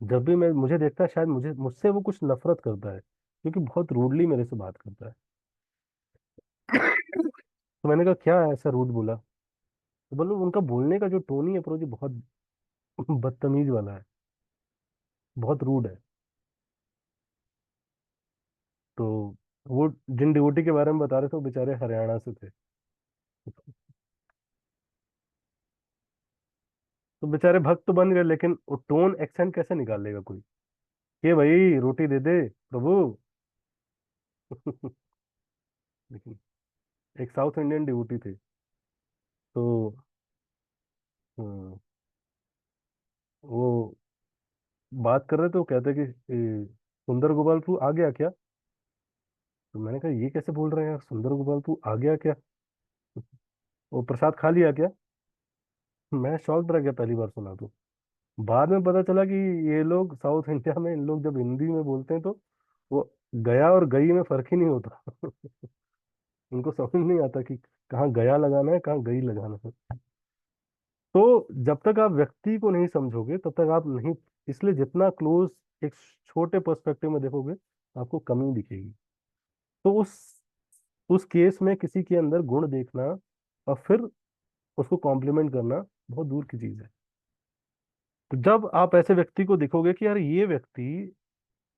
जब भी मैं मुझे देखता है, शायद मुझसे वो कुछ नफरत करता है, क्योंकि बहुत रूडली मेरे से बात करता है। तो मैंने कहा क्या ऐसा रूड बोला? तो मतलब उनका बोलने का जो टोन ही अप्रोच है बहुत बदतमीज वाला है, बहुत रूड है। तो वो जिन डिवोटी के बारे में बता रहे थे वो बेचारे हरियाणा से थे। तो बेचारे भक्त तो बन गए, लेकिन वो टोन एक्सेंट कैसे निकाल लेगा कोई, ये भाई रोटी दे दे प्रभु। लेकिन एक साउथ इंडियन डिवोटी थे। तो हम्म, वो बात कर रहे थे, वो कहते कि सुंदर गोपाल तू आ गया क्या? तो मैंने कहा ये कैसे बोल रहे हैं यार, सुंदर गोपाल तू आ गया क्या? वो प्रसाद खा लिया क्या? मैं शॉक्ड रह गया पहली बार सुना तो। बाद में पता चला कि ये लोग साउथ इंडिया में, इन लोग जब हिंदी में बोलते हैं तो वो गया और गई में फर्क ही नहीं होता। उनको समझ नहीं आता कि कहाँ गया लगाना है, कहाँ गई लगाना है। तो जब तक आप व्यक्ति को नहीं समझोगे तब तक आप नहीं, इसलिए जितना क्लोज एक छोटे पर्सपेक्टिव में देखोगे आपको कमी दिखेगी। तो उस केस में किसी के अंदर गुण देखना और फिर उसको कॉम्प्लीमेंट करना बहुत दूर की चीज है। तो जब आप ऐसे व्यक्ति को देखोगे कि यार ये व्यक्ति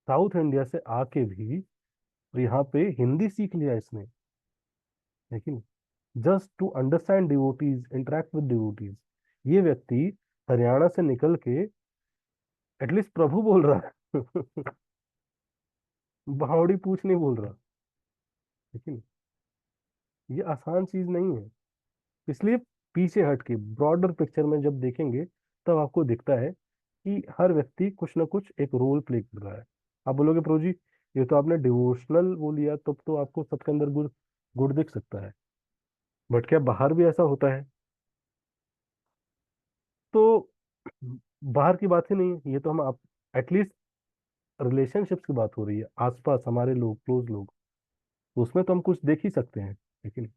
साउथ इंडिया से आके भी और यहाँ पे हिंदी सीख लिया इसने, लेकिन just to understand devotees, interact with devotees, ये व्यक्ति हरियाणा से निकल के एटलीस्ट प्रभु बोल रहा है। भावड़ी पूछ नहीं बोल रहा। लेकिन ये आसान चीज नहीं है। इसलिए पीछे हट के ब्रॉडर पिक्चर में जब देखेंगे तब आपको दिखता है कि हर व्यक्ति कुछ ना कुछ एक रोल प्ले कर रहा है। आप बोलोगे प्रो जी ये तो आपने डिवोशनल वो लिया, तब तो आपको सबके अंदर गुड़ गुड़ दिख सकता है, बट क्या बाहर भी ऐसा होता है? तो बाहर की बात ही नहीं है, ये तो हम आप एटलीस्ट रिलेशनशिप्स की बात हो रही है, आसपास हमारे लोग, क्लोज लोग, तो उसमें तो हम कुछ देख ही सकते हैं। लेकिन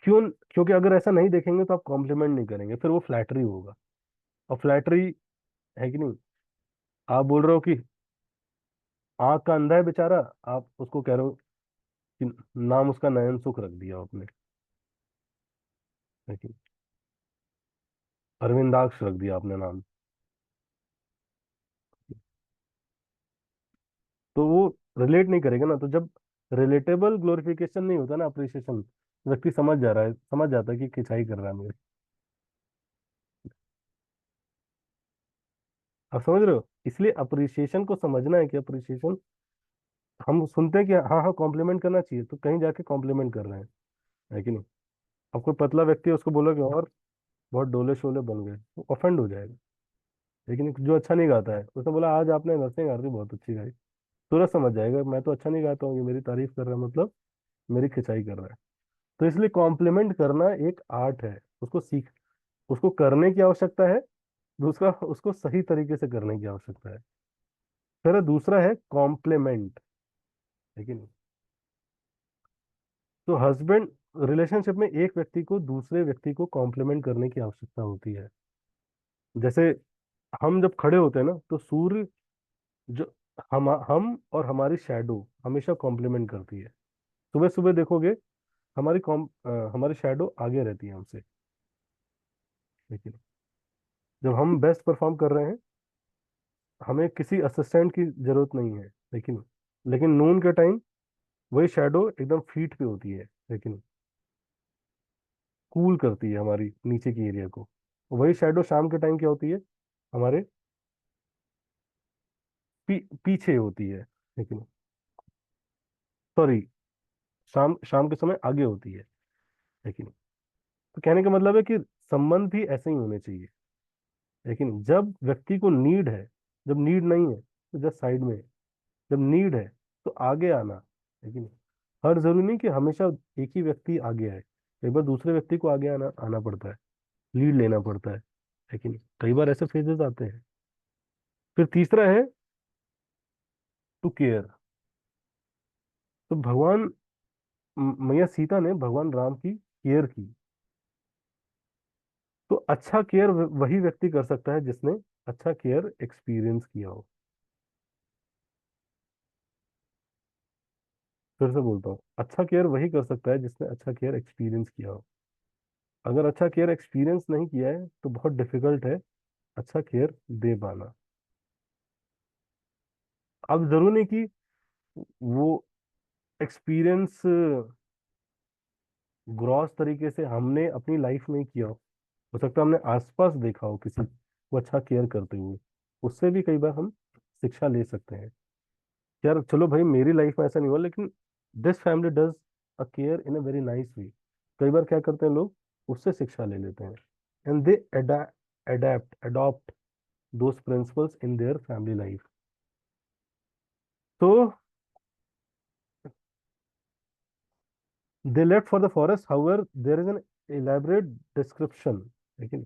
क्यों? क्योंकि अगर ऐसा नहीं देखेंगे तो आप कॉम्प्लीमेंट नहीं करेंगे, फिर वो फ्लैटरी होगा। और फ्लैटरी है कि नहीं? आप बोल रहे हो कि आंख का अंधा है बेचारा, आप उसको कह रहे हो कि नाम उसका नयन सुख रख दिया आपने, लेकिन अरविंदाक्ष रख दिया आपने नाम। तो वो रिलेट नहीं करेगा ना। तो जब रिलेटेबल ग्लोरिफिकेशन नहीं होता ना, अप्रिसिएशन, व्यक्ति समझ जा रहा है, समझ जाता है कि खिंचाई कर रहा है मेरे। आप समझ रहे हो? इसलिए अप्रिसिएशन को समझना है कि अप्रिसिएशन, हम सुनते हैं कि हाँ हाँ कॉम्प्लीमेंट करना चाहिए, तो कहीं जाके कॉम्प्लीमेंट कर रहे हैं, है कि नहीं? अब कोई पतला व्यक्ति है उसको बोलोगे और बहुत डोले शोले बन गए, वो ऑफेंड हो जाएगा। लेकिन जो अच्छा नहीं गाता है उसने बोला आज आपने नरसिंह आरती बहुत अच्छी गाई, तुरंत समझ जाएगा मैं तो अच्छा नहीं गाता हूँ, ये मेरी तारीफ कर रहा है मतलब मेरी खिंचाई कर रहा है। तो इसलिए कॉम्प्लीमेंट करना एक आर्ट है, उसको सीख, उसको करने की आवश्यकता है। दूसरा उसको सही तरीके से करने की आवश्यकता है। फिर दूसरा है कॉम्प्लीमेंट, लेकिन तो हस्बैंड रिलेशनशिप में एक व्यक्ति को दूसरे व्यक्ति को कॉम्प्लीमेंट करने की आवश्यकता होती है। जैसे हम जब खड़े होते हैं ना तो सूर्य, जो हम और हमारी शैडो हमेशा कॉम्प्लीमेंट करती है। सुबह सुबह देखोगे हमारी शैडो आगे रहती है हमसे, लेकिन जब हम बेस्ट परफॉर्म कर रहे हैं हमें किसी असिस्टेंट की जरूरत नहीं है। लेकिन लेकिन नून के टाइम वही शैडो एकदम फीट पे होती है, लेकिन कूल करती है हमारी नीचे की एरिया को। वही शैडो शाम के टाइम क्या होती है, हमारे पीछे होती है, लेकिन सॉरी, शाम शाम के समय आगे होती है। लेकिन तो कहने का मतलब है कि संबंध भी ऐसे ही होने चाहिए। लेकिन जब व्यक्ति को नीड है, जब नीड नहीं है तो जस्ट साइड में, जब नीड है तो आगे आना। लेकिन हर जरूरी नहीं कि हमेशा एक ही व्यक्ति आगे आए, कई बार दूसरे व्यक्ति को आगे आना आना पड़ता है, लीड लेना पड़ता है। लेकिन कई बार ऐसे फेजेस आते हैं। फिर तीसरा है टू केयर। तो भगवान मैया सीता ने भगवान राम की केयर की। तो अच्छा केयर वही व्यक्ति कर सकता है जिसने अच्छा केयर एक्सपीरियंस किया हो। फिर से बोलता हूँ, अच्छा केयर वही कर सकता है जिसने अच्छा केयर एक्सपीरियंस किया हो। अगर अच्छा केयर एक्सपीरियंस नहीं किया है तो बहुत डिफिकल्ट है अच्छा केयर दे पाना। अब जरूरी नहीं कि वो एक्सपीरियंस ग्रॉस तरीके से हमने अपनी लाइफ में ही किया हो सकता है हमने आसपास देखा हो किसी को अच्छा केयर करते हुए, उससे भी कई बार हम शिक्षा ले सकते हैं। यार चलो भाई मेरी लाइफ में ऐसा नहीं हुआ लेकिन this family does a care in a very nice way. कई बार क्या करते हैं लोग, उससे शिक्षा ले लेते हैं and they adept adopt those principles in their family life. तो they left for the forest however there is an elaborate description, लेकिन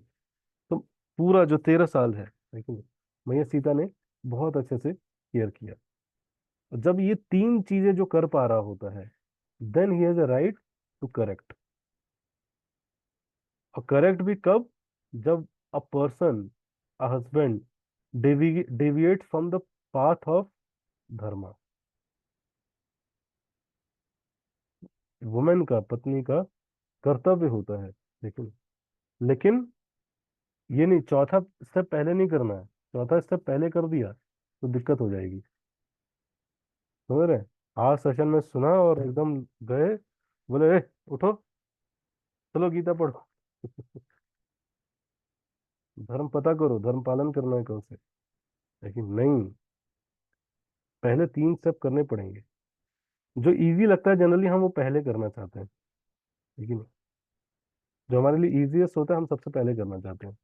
तो पूरा जो 13 साल है, लेकिन मैया सीता ने बहुत अच्छे से केयर किया। जब ये तीन चीजें जो कर पा रहा होता है then he has a right to correct. और करेक्ट भी कब, जब a person a husband deviate from the path of dharma. Women का, पत्नी का कर्तव्य होता है, लेकिन लेकिन ये नहीं, चौथा स्टेप पहले नहीं करना है। चौथा स्टेप पहले कर दिया तो दिक्कत हो जाएगी। समझ रहे हैं? आज सेशन में सुना और एकदम गए, बोले ए उठो, चलो गीता पढ़ो। धर्म पता करो, धर्म पालन करना है कल से। लेकिन नहीं, पहले 3 स्टेप करने पड़ेंगे। जो इजी लगता है जनरली हम वो पहले करना चाहते हैं, लेकिन जो हमारे लिए इजीएस्ट होता है हम सबसे पहले करना चाहते हैं।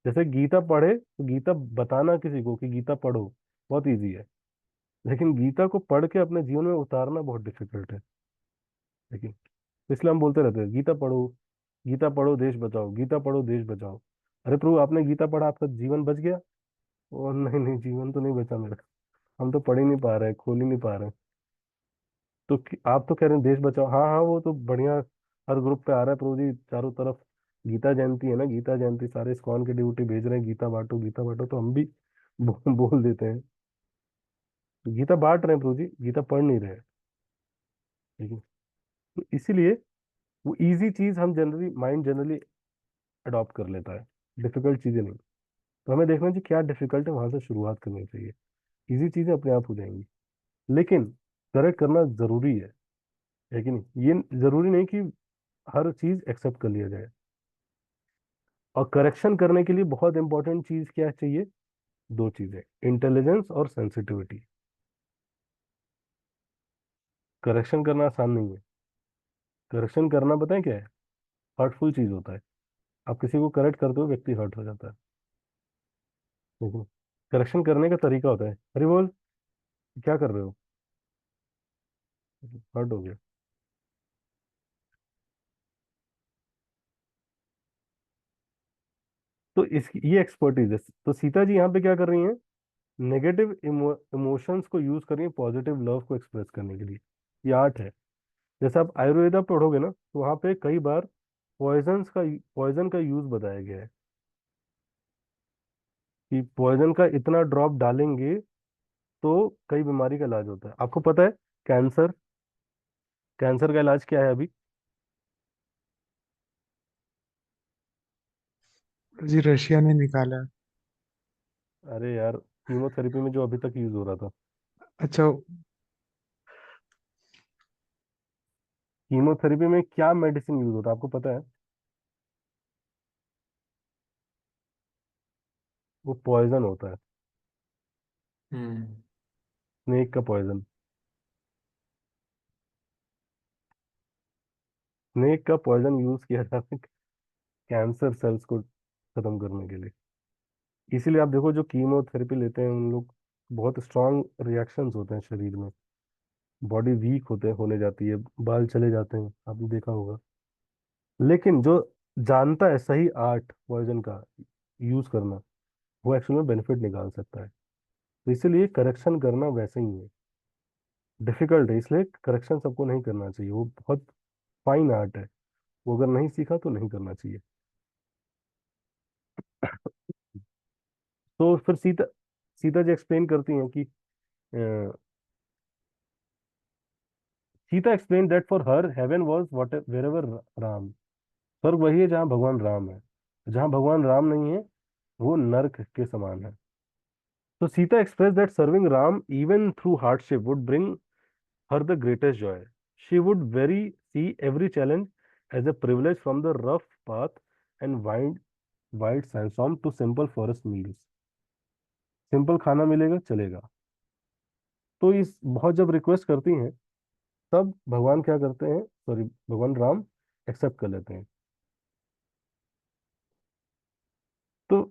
जैसे गीता पढ़े तो गीता बताना किसी को कि गीता पढ़ो बहुत इजी है, लेकिन गीता को पढ़ के अपने जीवन में उतारना बहुत डिफिकल्ट है। लेकिन इसलिए हम बोलते रहते हैं गीता पढ़ो, गीता पढ़ो देश बचाओ, गीता पढ़ो देश बचाओ। अरे प्रभु आपने गीता पढ़ा आपका जीवन बच गया? और नहीं नहीं, जीवन तो नहीं बचा मेरा। हम तो पढ़ ही नहीं पा रहे, खोल ही नहीं पा रहे। तो आप तो कह रहे हैं देश बचाओ, हाँ हाँ वो तो बढ़िया, हर ग्रुप पे आ रहा है प्रभु जी चारों तरफ। गीता जयंती है ना, गीता जयंती सारे इस्कॉन के ड्यूटी भेज रहे हैं, गीता बांटो गीता बांटो, तो हम भी बोल देते हैं। तो गीता बांट रहे हैं प्रभु जी, गीता पढ़ नहीं रहे। ठीक है? तो इसीलिए वो इजी चीज हम जनरली, माइंड जनरली अडॉप्ट कर लेता है, डिफिकल्ट चीजें नहीं। तो हमें देखना चाहिए क्या डिफिकल्ट है, वहां से शुरुआत करनी चाहिए। इजी चीजें अपने आप हो जाएंगी, लेकिन करेक्ट करना जरूरी है कि नहीं? ये जरूरी नहीं कि हर चीज एक्सेप्ट कर लिया जाए। और करेक्शन करने के लिए बहुत इंपॉर्टेंट चीज क्या चाहिए? दो चीजें, इंटेलिजेंस और सेंसिटिविटी। करेक्शन करना आसान नहीं है। करेक्शन करना पता है क्या है? हर्टफुल चीज होता है। आप किसी को करेक्ट करते हो व्यक्ति हर्ट हो जाता है। लेकिन करेक्शन करने का तरीका होता है, अरे बोल क्या कर रहे हो, हर्ट हो गया। तो इस ये एक्सपर्टीज है। तो सीता जी यहाँ पे क्या कर रही हैं? नेगेटिव इमोशंस को यूज कर रही हैं पॉजिटिव लव को एक्सप्रेस करने के लिए। ये आर्ट है। जैसे आप आयुर्वेदा पढ़ोगे ना तो वहाँ पे कई बार पॉइजन का यूज बताया गया है कि पॉइजन का इतना ड्रॉप डालेंगे तो कई बीमारी का इलाज होता है। आपको पता है कैंसर, कैंसर का इलाज क्या है अभी? जी रशिया ने निकाला है। अरे यार कीमोथेरेपी में जो अभी तक यूज हो रहा था। अच्छा। कीमोथेरेपी में क्या मेडिसिन यूज होता है आपको पता है? वो पॉइजन होता है, हम्म। स्नेक का पॉइजन। स्नेक का पॉइजन यूज किया जाता है कैंसर सेल्स को खत्म करने के लिए। इसीलिए आप देखो जो कीमोथेरेपी लेते हैं उन लोग बहुत स्ट्रांग रिएक्शंस होते हैं शरीर में, बॉडी वीक होने जाती है, बाल चले जाते हैं, आपने देखा होगा। लेकिन जो जानता है सही आर्ट पॉइजन का यूज करना, वो एक्चुअली में बेनिफिट निकाल सकता है। तो इसीलिए करेक्शन करना वैसे ही है, डिफिकल्ट है, इसलिए करेक्शन सबको नहीं करना चाहिए। वो बहुत फाइन आर्ट है, वो अगर नहीं सीखा तो नहीं करना चाहिए। तो फिर सीता सीता जी एक्सप्लेन करती हैं कि Sita explain that for her heaven was what wherever Ram. स्वर्ग वही है जहाँ भगवान राम है। जहाँ भगवान राम नहीं है, वो नर्क के समान है। तो Sita express that serving Ram even through hardship would bring her the greatest joy. She would very see every challenge as a privilege from the rough path and wide sandstorm to simple forest meals. Simple खाना मिलेगा चलेगा। तो इस बहुत जब रिक्वेस्ट करती हैं, तब भगवान क्या करते हैं, सॉरी, भगवान राम एक्सेप्ट कर लेते हैं। तो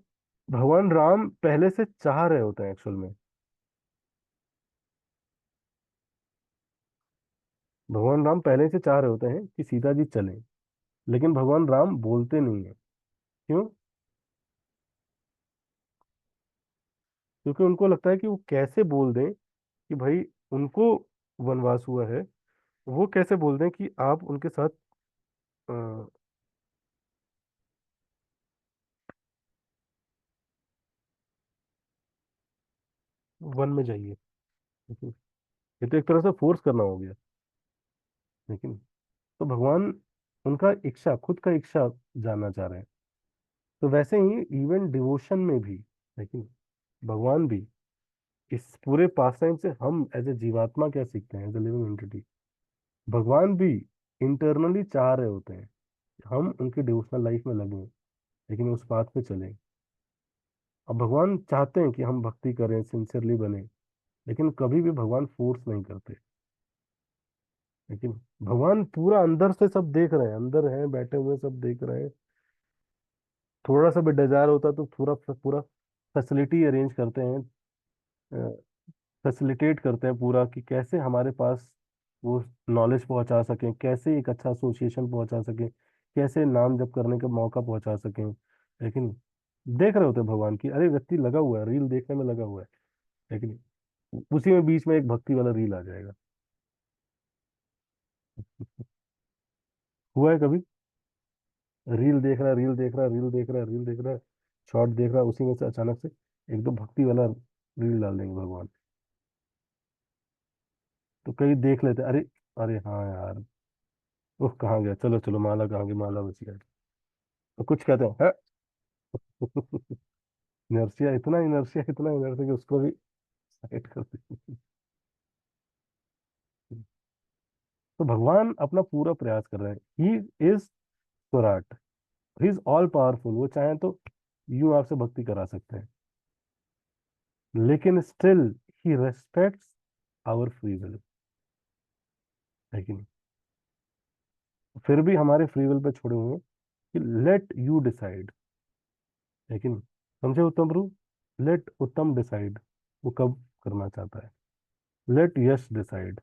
भगवान राम पहले से चाह रहे होते हैं एक्चुअल में। भगवान राम पहले से चाह रहे होते हैं कि सीता जी चलें, लेकिन भगवान राम बोलते नहीं है। क्यों? क्योंकि उनको लगता है कि वो कैसे बोल दें कि भाई उनको वनवास हुआ है, वो कैसे बोल दें कि आप उनके साथ अ, वन में जाइए। लेकिन ये तो एक तरह से फोर्स करना हो गया। लेकिन तो भगवान उनका इच्छा, खुद का इच्छा जानना चाह रहे हैं। तो वैसे ही इवन डिवोशन में भी, लेकिन भगवान भी इस पूरे पास टाइम से हम एज ए जीवात्मा क्या सीखते हैं, एज ए लिविंग एंटिटी, भगवान भी इंटरनली चाह रहे होते हैं कि हम उनकी डिवोशनल लाइफ में लगें, लेकिन उस पाथ पे चलें। अब भगवान चाहते हैं कि हम भक्ति करें, सिंसियरली बने, लेकिन कभी भी भगवान फोर्स नहीं करते। लेकिन भगवान पूरा अंदर से सब देख रहे हैं, अंदर हैं बैठे हुए सब देख रहे हैं। थोड़ा सा भी डिजायर होता तो पूरा पूरा फैसिलिटी अरेंज करते हैं, फैसिलिटेट करते हैं पूरा, कि कैसे हमारे पास वो नॉलेज पहुंचा सकें, कैसे एक अच्छा एसोसिएशन पहुंचा सकें, कैसे नाम जप करने का मौका पहुंचा सकें। लेकिन देख रहे होते हैं भगवान की, अरे व्यक्ति लगा हुआ है, रील देखने में लगा हुआ है। लेकिन उसी में बीच में एक भक्ति वाला रील आ जाएगा। हुआ है कभी? रील देख रहा है, रील देख रहा है, रील देख रहा है, रील देख रहा है, शॉर्ट देख रहा है, उसी में से अचानक से एक दो भक्ति वाला रील डाल देंगे भगवान। तो कई देख लेते हैं, अरे, अरे हाँ यार, वो कहाँ गया, चलो चलो, माला कहाँ गई, माला बच गया। तो कुछ कहते हैं है। इनर्सिया, इतना इनर्सिया, इतना इनर्सिया कि उसको भी साइड कर देते। तो भगवान अपना पूरा प्रयास कर रहे हैं। ही इज स्वराट, ही इज ऑल पावरफुल। वो चाहें तो यूं आपसे भक्ति करा सकते हैं, लेकिन still he respects our free will. लेकिन फिर भी हमारे फ्री विल पे छोड़े हुए हैं कि लेट यू डिसाइड। लेकिन समझे उत्तम प्रभु, लेट उत्तम डिसाइड, वो कब करना चाहता है। Let Yash decide,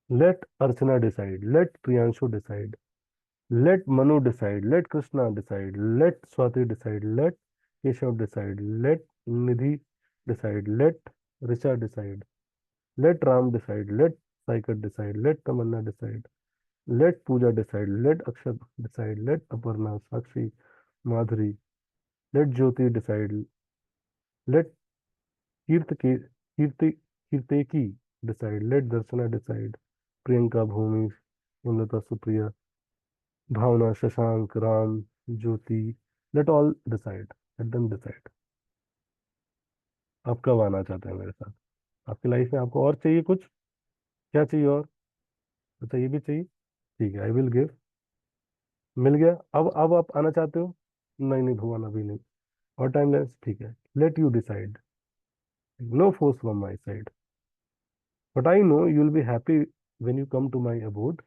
let Archana decide, let Priyanshu decide, let Manu decide, let Krishna decide, let Swati decide, let Keshav decide, let Nidhi decide, let Richa decide, let Ram decide, let Saikat decide, let Tamanna decide, let Pooja decide, let Akshat decide, let Aparna, Sakshi, Madhuri, let Jyoti decide, let Kirti decide, let Darshana decide, Priyanka, Bhumi, Hemlata, Supriya, Bhavna, Shashank, Ram, Jyoti, let all decide, let them decide. आप कब आना चाहते हैं मेरे साथ? आपकी लाइफ में आपको और चाहिए कुछ? क्या चाहिए और? बताइए, भी चाहिए? ठीक है, आई विल गिव। मिल गया। अब आप आना चाहते हो? नहीं नहीं भगवान, अभी नहीं, और टाइम लेस, ठीक है, let you decide, no force from my side, but I know you will be happy when you come to my abode.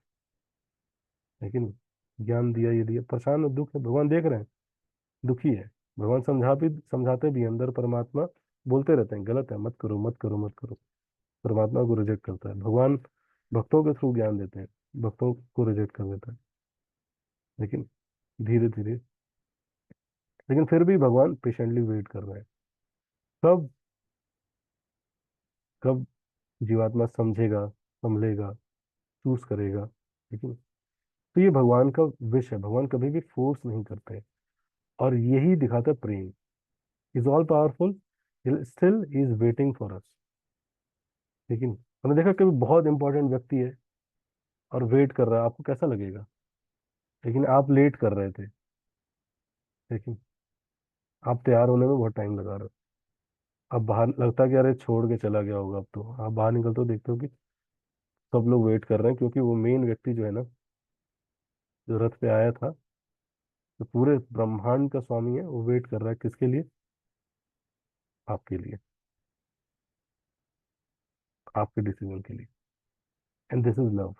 लेकिन ज्ञान दिया, ये दिया, परेशान है, दुख है, भगवान देख रहे हैं, दुखी है। भगवान समझाते भी हैं, अंदर परमात्मा बोलते रहते हैं गलत है, मत करो, मत करो, मत करो। परमात्मा को रिजेक्ट करता है भगवान, भक्तों के थ्रू ज्ञान देते हैं, भक्तों को रिजेक्ट कर देता है। लेकिन धीरे धीरे, लेकिन फिर भी भगवान पेशेंटली वेट कर रहे हैं, कब, कब जीवात्मा समझेगा, संभलेगा, चूज करेगा। लेकिन तो ये भगवान का विश है, भगवान कभी भी फोर्स नहीं करते। और यही दिखाता है प्रेम। Is all powerful, still is waiting for us. लेकिन हमने देखा कभी बहुत इंपॉर्टेंट व्यक्ति है और वेट कर रहा है, आपको कैसा लगेगा? लेकिन आप लेट कर रहे थे, लेकिन आप तैयार होने में बहुत टाइम लगा रहे हो। अब बाहर लगता है कि अरे छोड़ के चला गया होगा, अब तो आप बाहर निकलते हो देखते हो कि सब लोग वेट कर रहे हैं, क्योंकि वो मेन व्यक्ति जो है ना, जो रथ पे आया था, जो पूरे ब्रह्मांड का स्वामी है, वो वेट कर रहा है किसके लिए? आपके लिए, आपके डिसीजन के लिए। And this is love.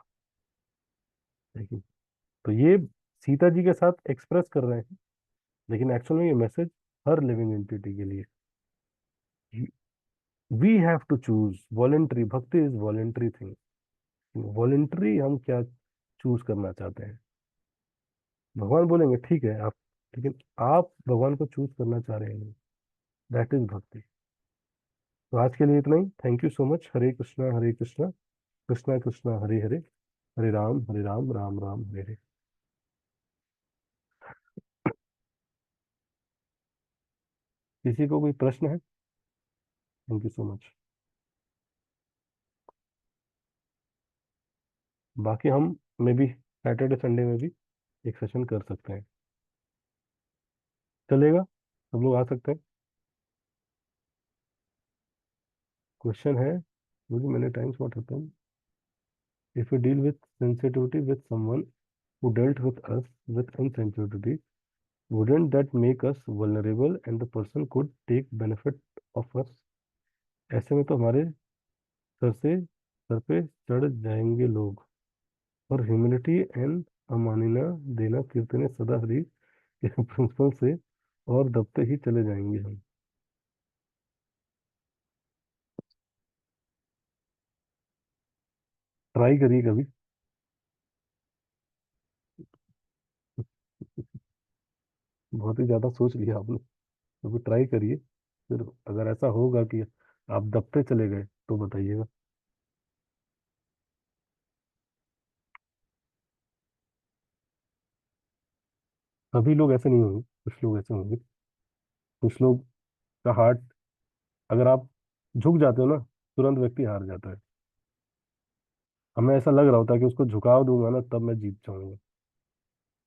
देखिए, तो ये सीता जी के साथ एक्सप्रेस कर रहे हैं, लेकिन एक्चुअल में ये मैसेज हर लिविंग एंटिटी के लिए। We have to choose voluntary, bhakti is voluntary thing. Voluntary हम क्या चूज करना चाहते हैं। भगवान बोलेंगे ठीक है आप, लेकिन आप भगवान को चूज करना चाह रहे हैं, दैट इज भक्ति। तो आज के लिए इतना ही। Thank you so much. Hare Krishna Hare Krishna, Krishna Krishna Hare Hare, Hare Ram Ram Ram Hare Hare. किसी को कोई प्रश्न है? Thank you so much. बाकी हम मे बी सैटरडे संडे में भी एक सेशन कर सकते हैं, चलेगा? सब लोग आ सकते हैं। क्वेश्चन है, मुझे मैंने times what happen if you deal with sensitivity with someone who dealt with us with insensitivity, wouldn't that make us vulnerable and the person could take benefit of us? ऐसे में तो हमारे सर पे चढ़ जाएंगे लोग, और ह्यूमिलिटी एंड अमानिना देना कीर्तने सदा हरि के प्रिंसिपल से और दबते ही चले जाएंगे हम। ट्राई करिए कभी। बहुत ही ज्यादा सोच लिया आपने, कभी ट्राई करिए। फिर अगर ऐसा होगा कि आप दबते चले गए तो बताइएगा। सभी लोग ऐसे नहीं होंगे, कुछ लोग ऐसे होंगे। कुछ लोग का हार्ट, अगर आप झुक जाते हो ना, तुरंत व्यक्ति हार जाता है। हमें ऐसा लग रहा होता है कि उसको झुकाव दूंगा ना तब मैं जीत जाऊंगा,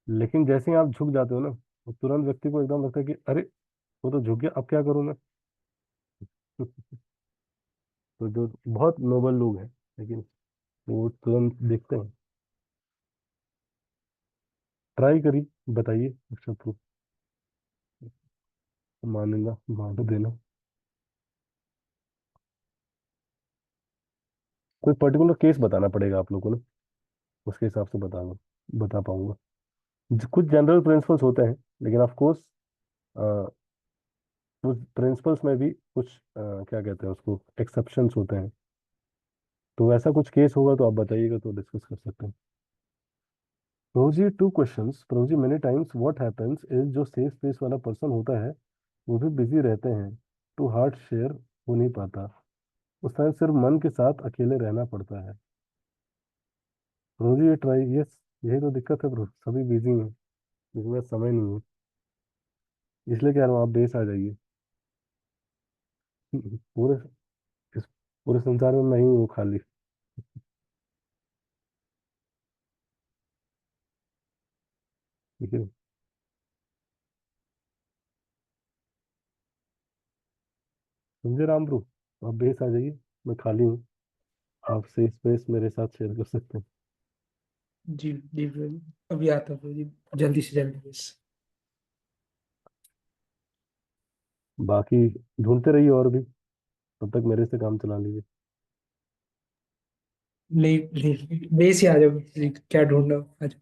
लेकिन जैसे ही आप झुक जाते हो ना, तो तुरंत व्यक्ति को एकदम लगता है कि अरे वो तो झुक गया, अब क्या करूं मैं। तो जो बहुत नोबल लोग हैं, लेकिन वो तुरंत देखते हैं। ट्राई करिए, बताइए सबको, मानेगा मान देना। कोई पर्टिकुलर केस बताना पड़ेगा आप लोगों को ना, उसके हिसाब से बता पाऊंगा। कुछ जनरल प्रिंसिपल्स होते हैं, लेकिन ऑफ कोर्स उस प्रिंसिपल्स में भी कुछ क्या कहते हैं उसको, एक्सेप्शंस होते हैं। तो ऐसा कुछ केस होगा तो आप बताइएगा, तो डिस्कस कर सकते हैं। प्रभु जी, टू क्वेश्चंस प्रभु जी। Many times what happens is, जो सेफ स्पेस वाला पर्सन होता है वो भी बिजी रहते हैं, टू हार्ट शेयर हो नहीं पाता, उस टाइम सिर्फ मन के साथ अकेले रहना पड़ता है। प्रभु जी ये ट्राई, यस, यही तो दिक्कत है प्रभु, सभी बिजी हैं, इसमें समय नहीं है। इसलिए कह रहा हूँ आप बेस आ जाइए। पूरे इस पूरे संसार में मैं ही हूँ खाली। ठीक है, समझे राम प्रभु? आप बेस आ जाइए, मैं खाली हूँ, आप सेफ स्पेस मेरे साथ शेयर कर सकते हैं। जी जी प्रभु जी। अभी आता हूँ प्रभु जी, जल्दी से जल्दी बस। बाकी ढूंढते रहिए और भी, तब तक मेरे से काम चला लीजिए। नहीं नहीं, बेस ही आ जाओ जी, क्या ढूंढ रहा हूँ आज।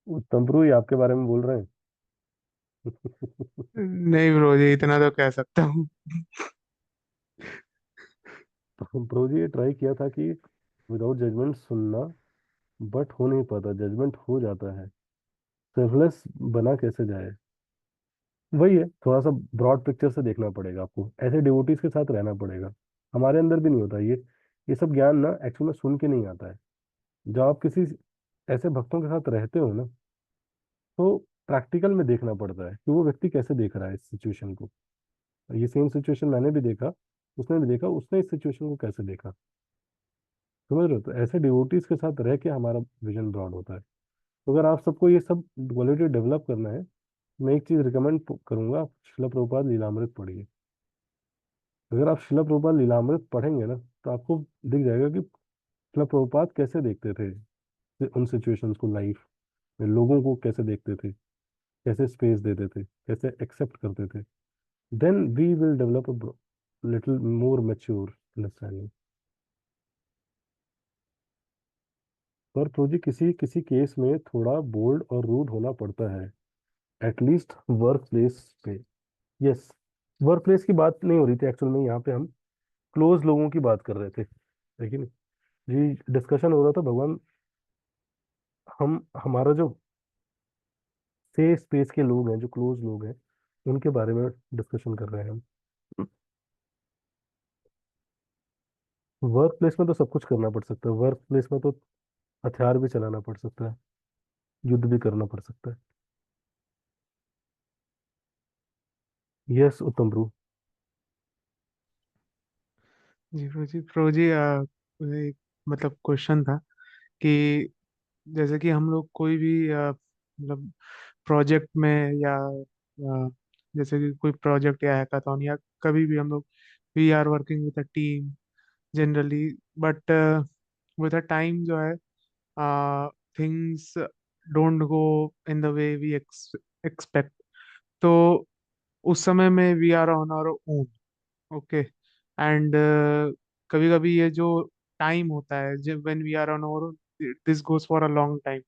उत्तम प्रभु ये आपके बारे में बोल रहे हैं। नहीं ब्रो जी, इतना तो कह सकता हूँ। तो प्रभु जी ये ट्राई किया था कि विदाउट जजमेंट सुनना, बट हो नहीं पाता, जजमेंट हो जाता है। सेल्फलेस बना कैसे जाए? वही है, थोड़ा सा ब्रॉड पिक्चर से देखना पड़ेगा आपको, ऐसे डिवोटीज के साथ रहना पड़ेगा। हमारे अंदर भी नहीं होता ये सब ज्ञान ना एक्चुअली में सुन के नहीं आता है। जब आप किसी ऐसे भक्तों के साथ रहते हो ना, तो प्रैक्टिकल में देखना पड़ता है कि वो व्यक्ति कैसे देख रहा है इस सिचुएशन को। ये सेम सिचुएशन मैंने भी देखा, उसने भी देखा, उसने इस सिचुएशन को कैसे देखा। समझ रहे हो? तो ऐसे डिवोटीज के साथ रह के हमारा विजन ब्रॉड होता है। तो अगर आप सबको ये सब क्वालिटी डेवलप करना है, मैं एक चीज़ रिकमेंड करूंगा, शिला प्रभुपाद लीलामृत पढ़िए। अगर आप शिला प्रभुपाद लीलामृत पढ़ेंगे ना, तो आपको दिख जाएगा कि शिला प्रभुपाद कैसे देखते थे उन सिचुएशंस को, लाइफ में लोगों को कैसे देखते थे, कैसे स्पेस देते थे, कैसे एक्सेप्ट करते थे। Then we will develop a little more mature understanding. पर प्रोजी किसी किसी केस में थोड़ा बोल्ड और रूड होना पड़ता है, एटलीस्ट वर्क प्लेस पे। यस, वर्क प्लेस की बात नहीं हो रही थी एक्चुअल में, यहाँ पे हम क्लोज लोगों की बात कर रहे थे, लेकिन जी डिस्कशन हो रहा था भगवान, हम हमारा जो से स्पेस के लोग हैं, जो क्लोज लोग हैं, उनके बारे में डिस्कशन कर रहे हैं हम। वर्क प्लेस में तो सब कुछ करना पड़ सकता है, वर्क प्लेस में तो हथियार भी चलाना पड़ सकता है, युद्ध भी करना पड़ सकता है। यस उत्तम ब्रू। जी प्रोजी मुझे एक मतलब क्वेश्चन था कि जैसे कि हम लोग कोई भी मतलब प्रोजेक्ट में या जैसे कि कोई प्रोजेक्ट या हैकाथॉन या कभी भी हम लोग we are working with a team generally, but with a time जो है things don't go in the way we expect. तो उस समय में we are on our own, okay, and कभी कभी ये जो टाइम होता है जब when we are on our, this goes for a long time,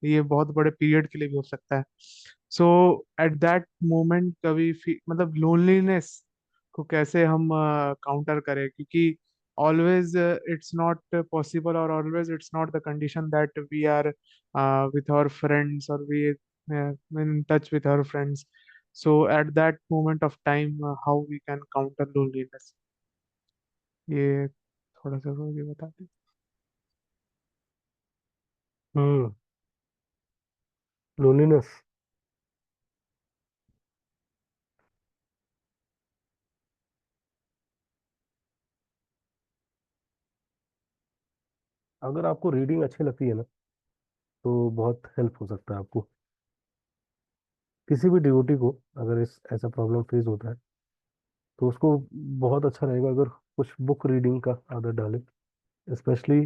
ये बहुत बड़े पीरियड के लिए भी हो सकता है। सो एट दैट मोमेंट कभी मतलब लोनलीनेस को कैसे हम काउंटर करें, क्योंकि ऑलवेज इट्स नॉट पॉसिबल और always it's not the condition that we are with our friends और we in touch with our friends. So at that moment of time how we can counter loneliness, ये थोड़ा सा मुझे बता दें। हम्म। लोनलीनेस। अगर आपको रीडिंग अच्छी लगती है ना, तो बहुत हेल्प हो सकता है आपको। किसी भी डिवोटी को अगर इस ऐसा प्रॉब्लम फेस होता है, तो उसको बहुत अच्छा रहेगा अगर कुछ बुक रीडिंग का आदत डाले, specially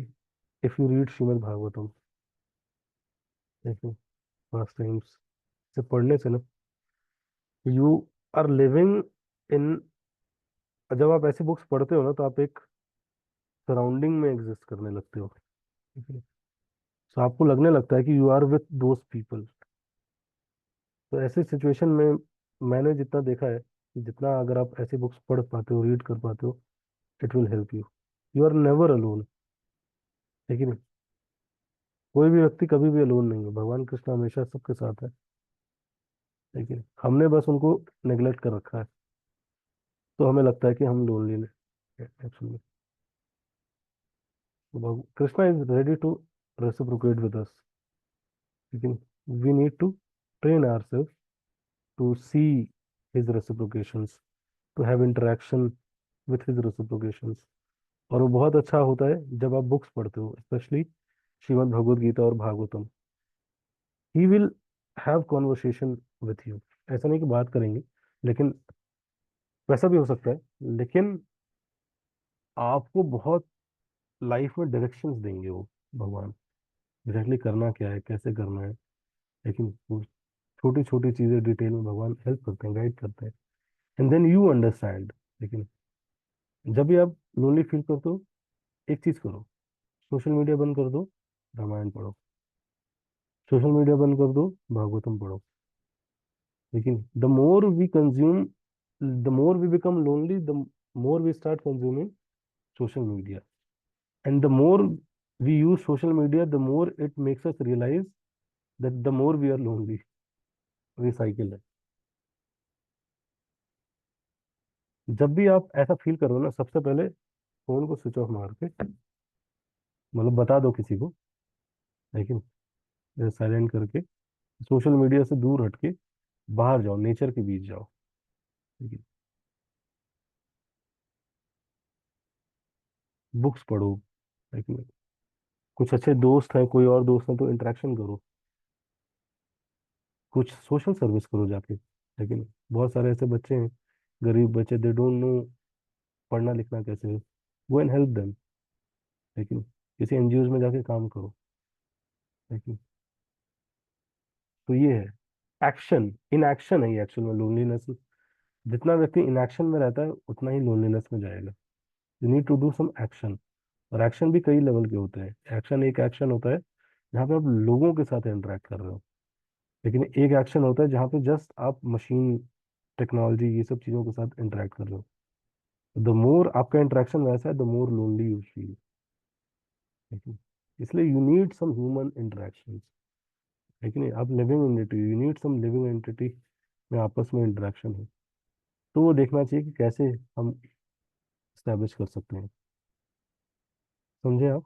if you read Shrimad Bhagavatam. देखिए, पास्ट टाइम्स से पढ़ने से ना, यू आर लिविंग इन, जब आप ऐसी बुक्स पढ़ते हो ना, तो आप एक सराउंडिंग में एग्जिस्ट करने लगते हो, ठीक है? तो आपको लगने लगता है कि you are with those people. तो ऐसे सिचुएशन में मैंने जितना देखा है कि जितना अगर आप ऐसी बुक्स पढ़ पाते हो, रीड कर पाते हो, it will help you. You are never alone, लेकिन कोई भी व्यक्ति कभी भी अलोन नहीं है, भगवान कृष्ण हमेशा सबके साथ है, लेकिन हमने बस उनको नेग्लेक्ट कर रखा है, तो हमें लगता है कि हम लोनली हैं actually. Krishna is ready to reciprocate with us, लेकिन we need to train ourselves to see his reciprocations, to have interaction with his reciprocations. और वो बहुत अच्छा होता है जब आप बुक्स पढ़ते हो, स्पेशली श्रीमद् भगवद गीता और Bhagavatam. He will have conversation with you. ऐसा नहीं कि बात करेंगे, लेकिन वैसा भी हो सकता है, लेकिन आपको बहुत लाइफ में डायरेक्शंस देंगे वो भगवान, एग्जैक्टली करना क्या है, कैसे करना है। लेकिन वो छोटी छोटी चीजें डिटेल में भगवान हेल्प करते हैं, गाइड करते हैं, एंड देन यू अंडरस्टैंड। लेकिन जब भी आप लोनली फील करते हो, एक चीज करो, सोशल मीडिया बंद कर दो, रामायण पढ़ो। सोशल मीडिया बंद कर दो, भागवतम पढ़ो। लेकिन the more we consume, the more we become lonely, the more we start consuming social media, and the more we use social media, the more it makes us realize that the more we are lonely। Recycle है। जब भी आप ऐसा फील करो ना, सबसे पहले फोन को स्विच ऑफ मार के, मतलब बता दो किसी को, लेकिन साइलेंट करके, सोशल मीडिया से दूर हटके बाहर जाओ, नेचर के बीच जाओ, ठीक है? बुक्स पढ़ो, लेकिन कुछ अच्छे दोस्त हैं, कोई और दोस्त हैं तो इंटरेक्शन करो, कुछ सोशल सर्विस करो जाके, लेकिन बहुत सारे ऐसे बच्चे हैं, गरीब बच्चे, दे डोंट नो पढ़ना लिखना कैसे है, गो एंड हेल्प देम, लेकिन किसी एनजीओ में जाके काम करो, लेकिन तो ये है एक्शन, इन एक्शन है ये एक्चुअल में लोनलीनेस। जितना व्यक्ति इन एक्शन में रहता है उतना ही लोनलीनेस में जाएगा। You need to do some action. और एक्शन भी कई लेवल के होते हैं। एक्शन, एक एक्शन होता है जहाँ पे आप लोगों के साथ इंटरेक्ट कर रहे हो, लेकिन एक एक्शन होता है जहाँ पे जस्ट आप मशीन, टेक्नोलॉजी, ये सब चीज़ों के साथ इंटरेक्ट कर रहे हो। द मोर आपका इंटरेक्शन वैसा है, the more lonely you feel. इसलिए you need some human interaction, है कि नहीं? आप living entity, you need some living entity में आपस में इंटरेक्शन है। तो वो देखना चाहिए कि कैसे हम स्टैब्लिश कर सकते हैं। समझे आप?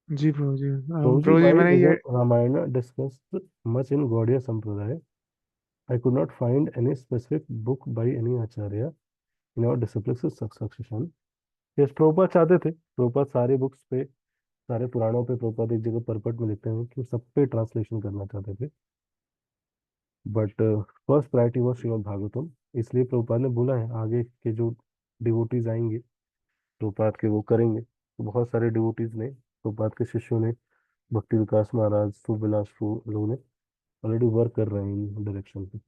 जी प्रभु जी। Prabhuji, प्रभु जी why मैंने ये, isn't Ramayana discussed much in Gaudiya Sampradaya? I could not find any specific book by any acharya in our disciplines succession. Yes, Prabhupada चाहते थे, प्रभुपाद सारे बुक्स पे, सारे पुराणों पे प्रभुपाद एक जगह परपट में लिखते हैं कि सब पे ट्रांसलेशन करना चाहते थे, but first priority was Shrimad Bhagavatam. इसलिए प्रभुपाद ने बोला है आगे के जो डिवोटीज आएंगे प्रभुपाद के, वो करेंगे। तो बहुत सारे डिवोटीज ने, प्रभुपाद के शिष्यों ने, भक्ति विकास महाराज, सुबिलास लोगों ने ऑलरेडी वर्क कर रहे हैं इन डायरेक्शन पे।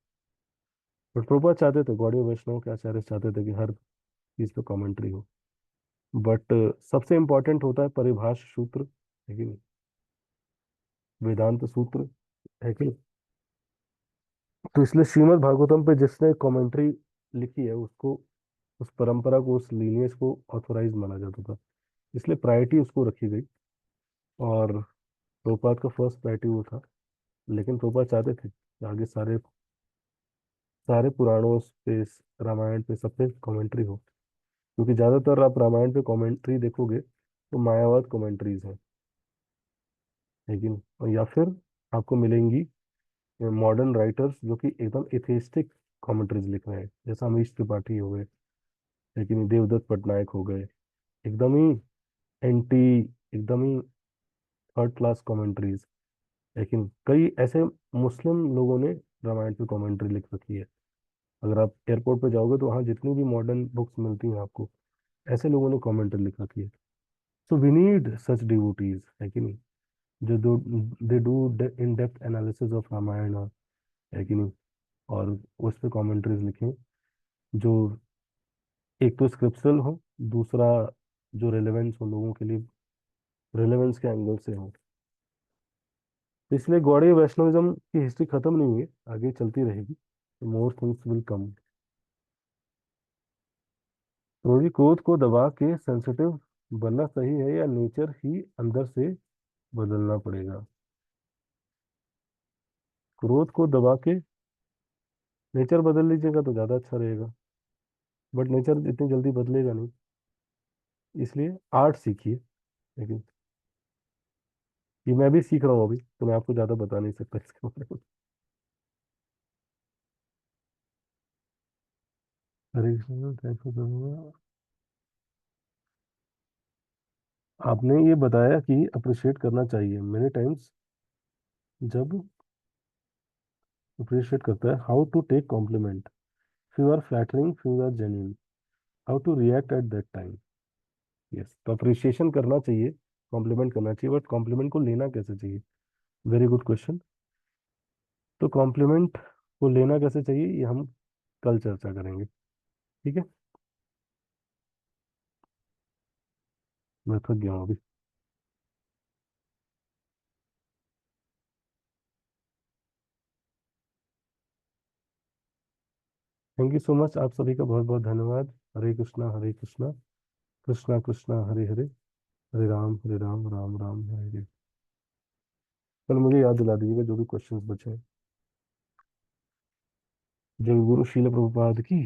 बट प्रभुपाद चाहते थे, गौड़ीय वैष्णव के आचार्य चाहते थे कि हर चीज पे कमेंट्री हो। बट सबसे इम्पोर्टेंट होता है परिभाष सूत्र, है कि नहीं? वेदांत सूत्र, है कि नहीं? तो इसलिए श्रीमद् भागवतम पे जिसने कमेंट्री लिखी है उसको, उस परंपरा को, उस लीनियज को ऑथोराइज माना जाता था, इसलिए प्रायोरिटी उसको रखी गई। और प्रभुपाद का फर्स्ट प्रायोरिटी वो था। लेकिन प्रभुपाद चाहते थे कि आगे सारे सारे पुराणों पे, रामायण पे, सब पे कमेंट्री हो, क्योंकि ज्यादातर आप रामायण पे कमेंट्री देखोगे तो मायावाद कमेंट्रीज हैं, लेकिन या फिर आपको मिलेंगी मॉडर्न राइटर्स जो कि एकदम एथेइस्टिक कमेंट्रीज लिख रहे हैं, जैसा अमीश त्रिपाठी हो गए, लेकिन देवदत्त पटनायक हो गए, एकदम ही एंटी, एकदम ही थर्ड क्लास कमेंट्रीज। लेकिन कई ऐसे मुस्लिम लोगों ने रामायण पे कमेंट्री लिख रखी है। अगर आप एयरपोर्ट पे जाओगे तो वहाँ जितनी भी मॉडर्न बुक्स मिलती हैं आपको, ऐसे लोगों ने कमेंट्री लिख रखी है। So we need such devotees, है कि नहीं, जो दो, they do in depth analysis of Ramayana, है कि नहीं, और उस पे कमेंट्रीज लिखें जो एक तो स्क्रिप्चरल हो, दूसरा जो रेलेवेंस हो लोगों के लिए, रेलेवेंस के एंगल से हो। तो इसलिए गौड़ीय वैष्णविज्म की हिस्ट्री खत्म नहीं हुई है, आगे चलती रहेगी, मोर थिंग्स विल कम। रोगी, क्रोध को दबा के सेंसिटिव बनना सही है या नेचर ही अंदर से बदलना पड़ेगा? क्रोध को दबा के नेचर बदल लीजिएगा तो ज़्यादा अच्छा रहेगा, बट नेचर इतनी जल्दी बदलेगा नहीं, इसलिए आर्ट सीखिए। लेकिन ये मैं भी सीख रहा हूँ अभी, तो मैं आपको ज़्यादा बता नहीं सकता इसके बारे में। हरे कृष्ण, थैंक यू। आपने ये बताया कि अप्रिशिएट करना चाहिए मेनी टाइम्स, जब अप्रिशिएट करता है, how to take compliment, few are flattering, few are genuine, how to react at that time? Yes, तो अप्रिशिएशन करना चाहिए, कॉम्प्लीमेंट करना चाहिए, बट कॉम्प्लीमेंट को लेना कैसे चाहिए? Very good question. तो कॉम्प्लीमेंट को लेना कैसे चाहिए ये हम कल चर्चा करेंगे, ठीक है? मैं थक गया हूँ अभी। थैंक यू सो मच, आप सभी का बहुत बहुत धन्यवाद। हरे कृष्णा हरे कृष्णा, कृष्णा कृष्णा हरे हरे, हरे राम राम राम हरे हरे। कल मुझे याद दिला दीजिएगा जो भी क्वेश्चंस बचे हैं। जय गुरु, शील प्रभुपाद की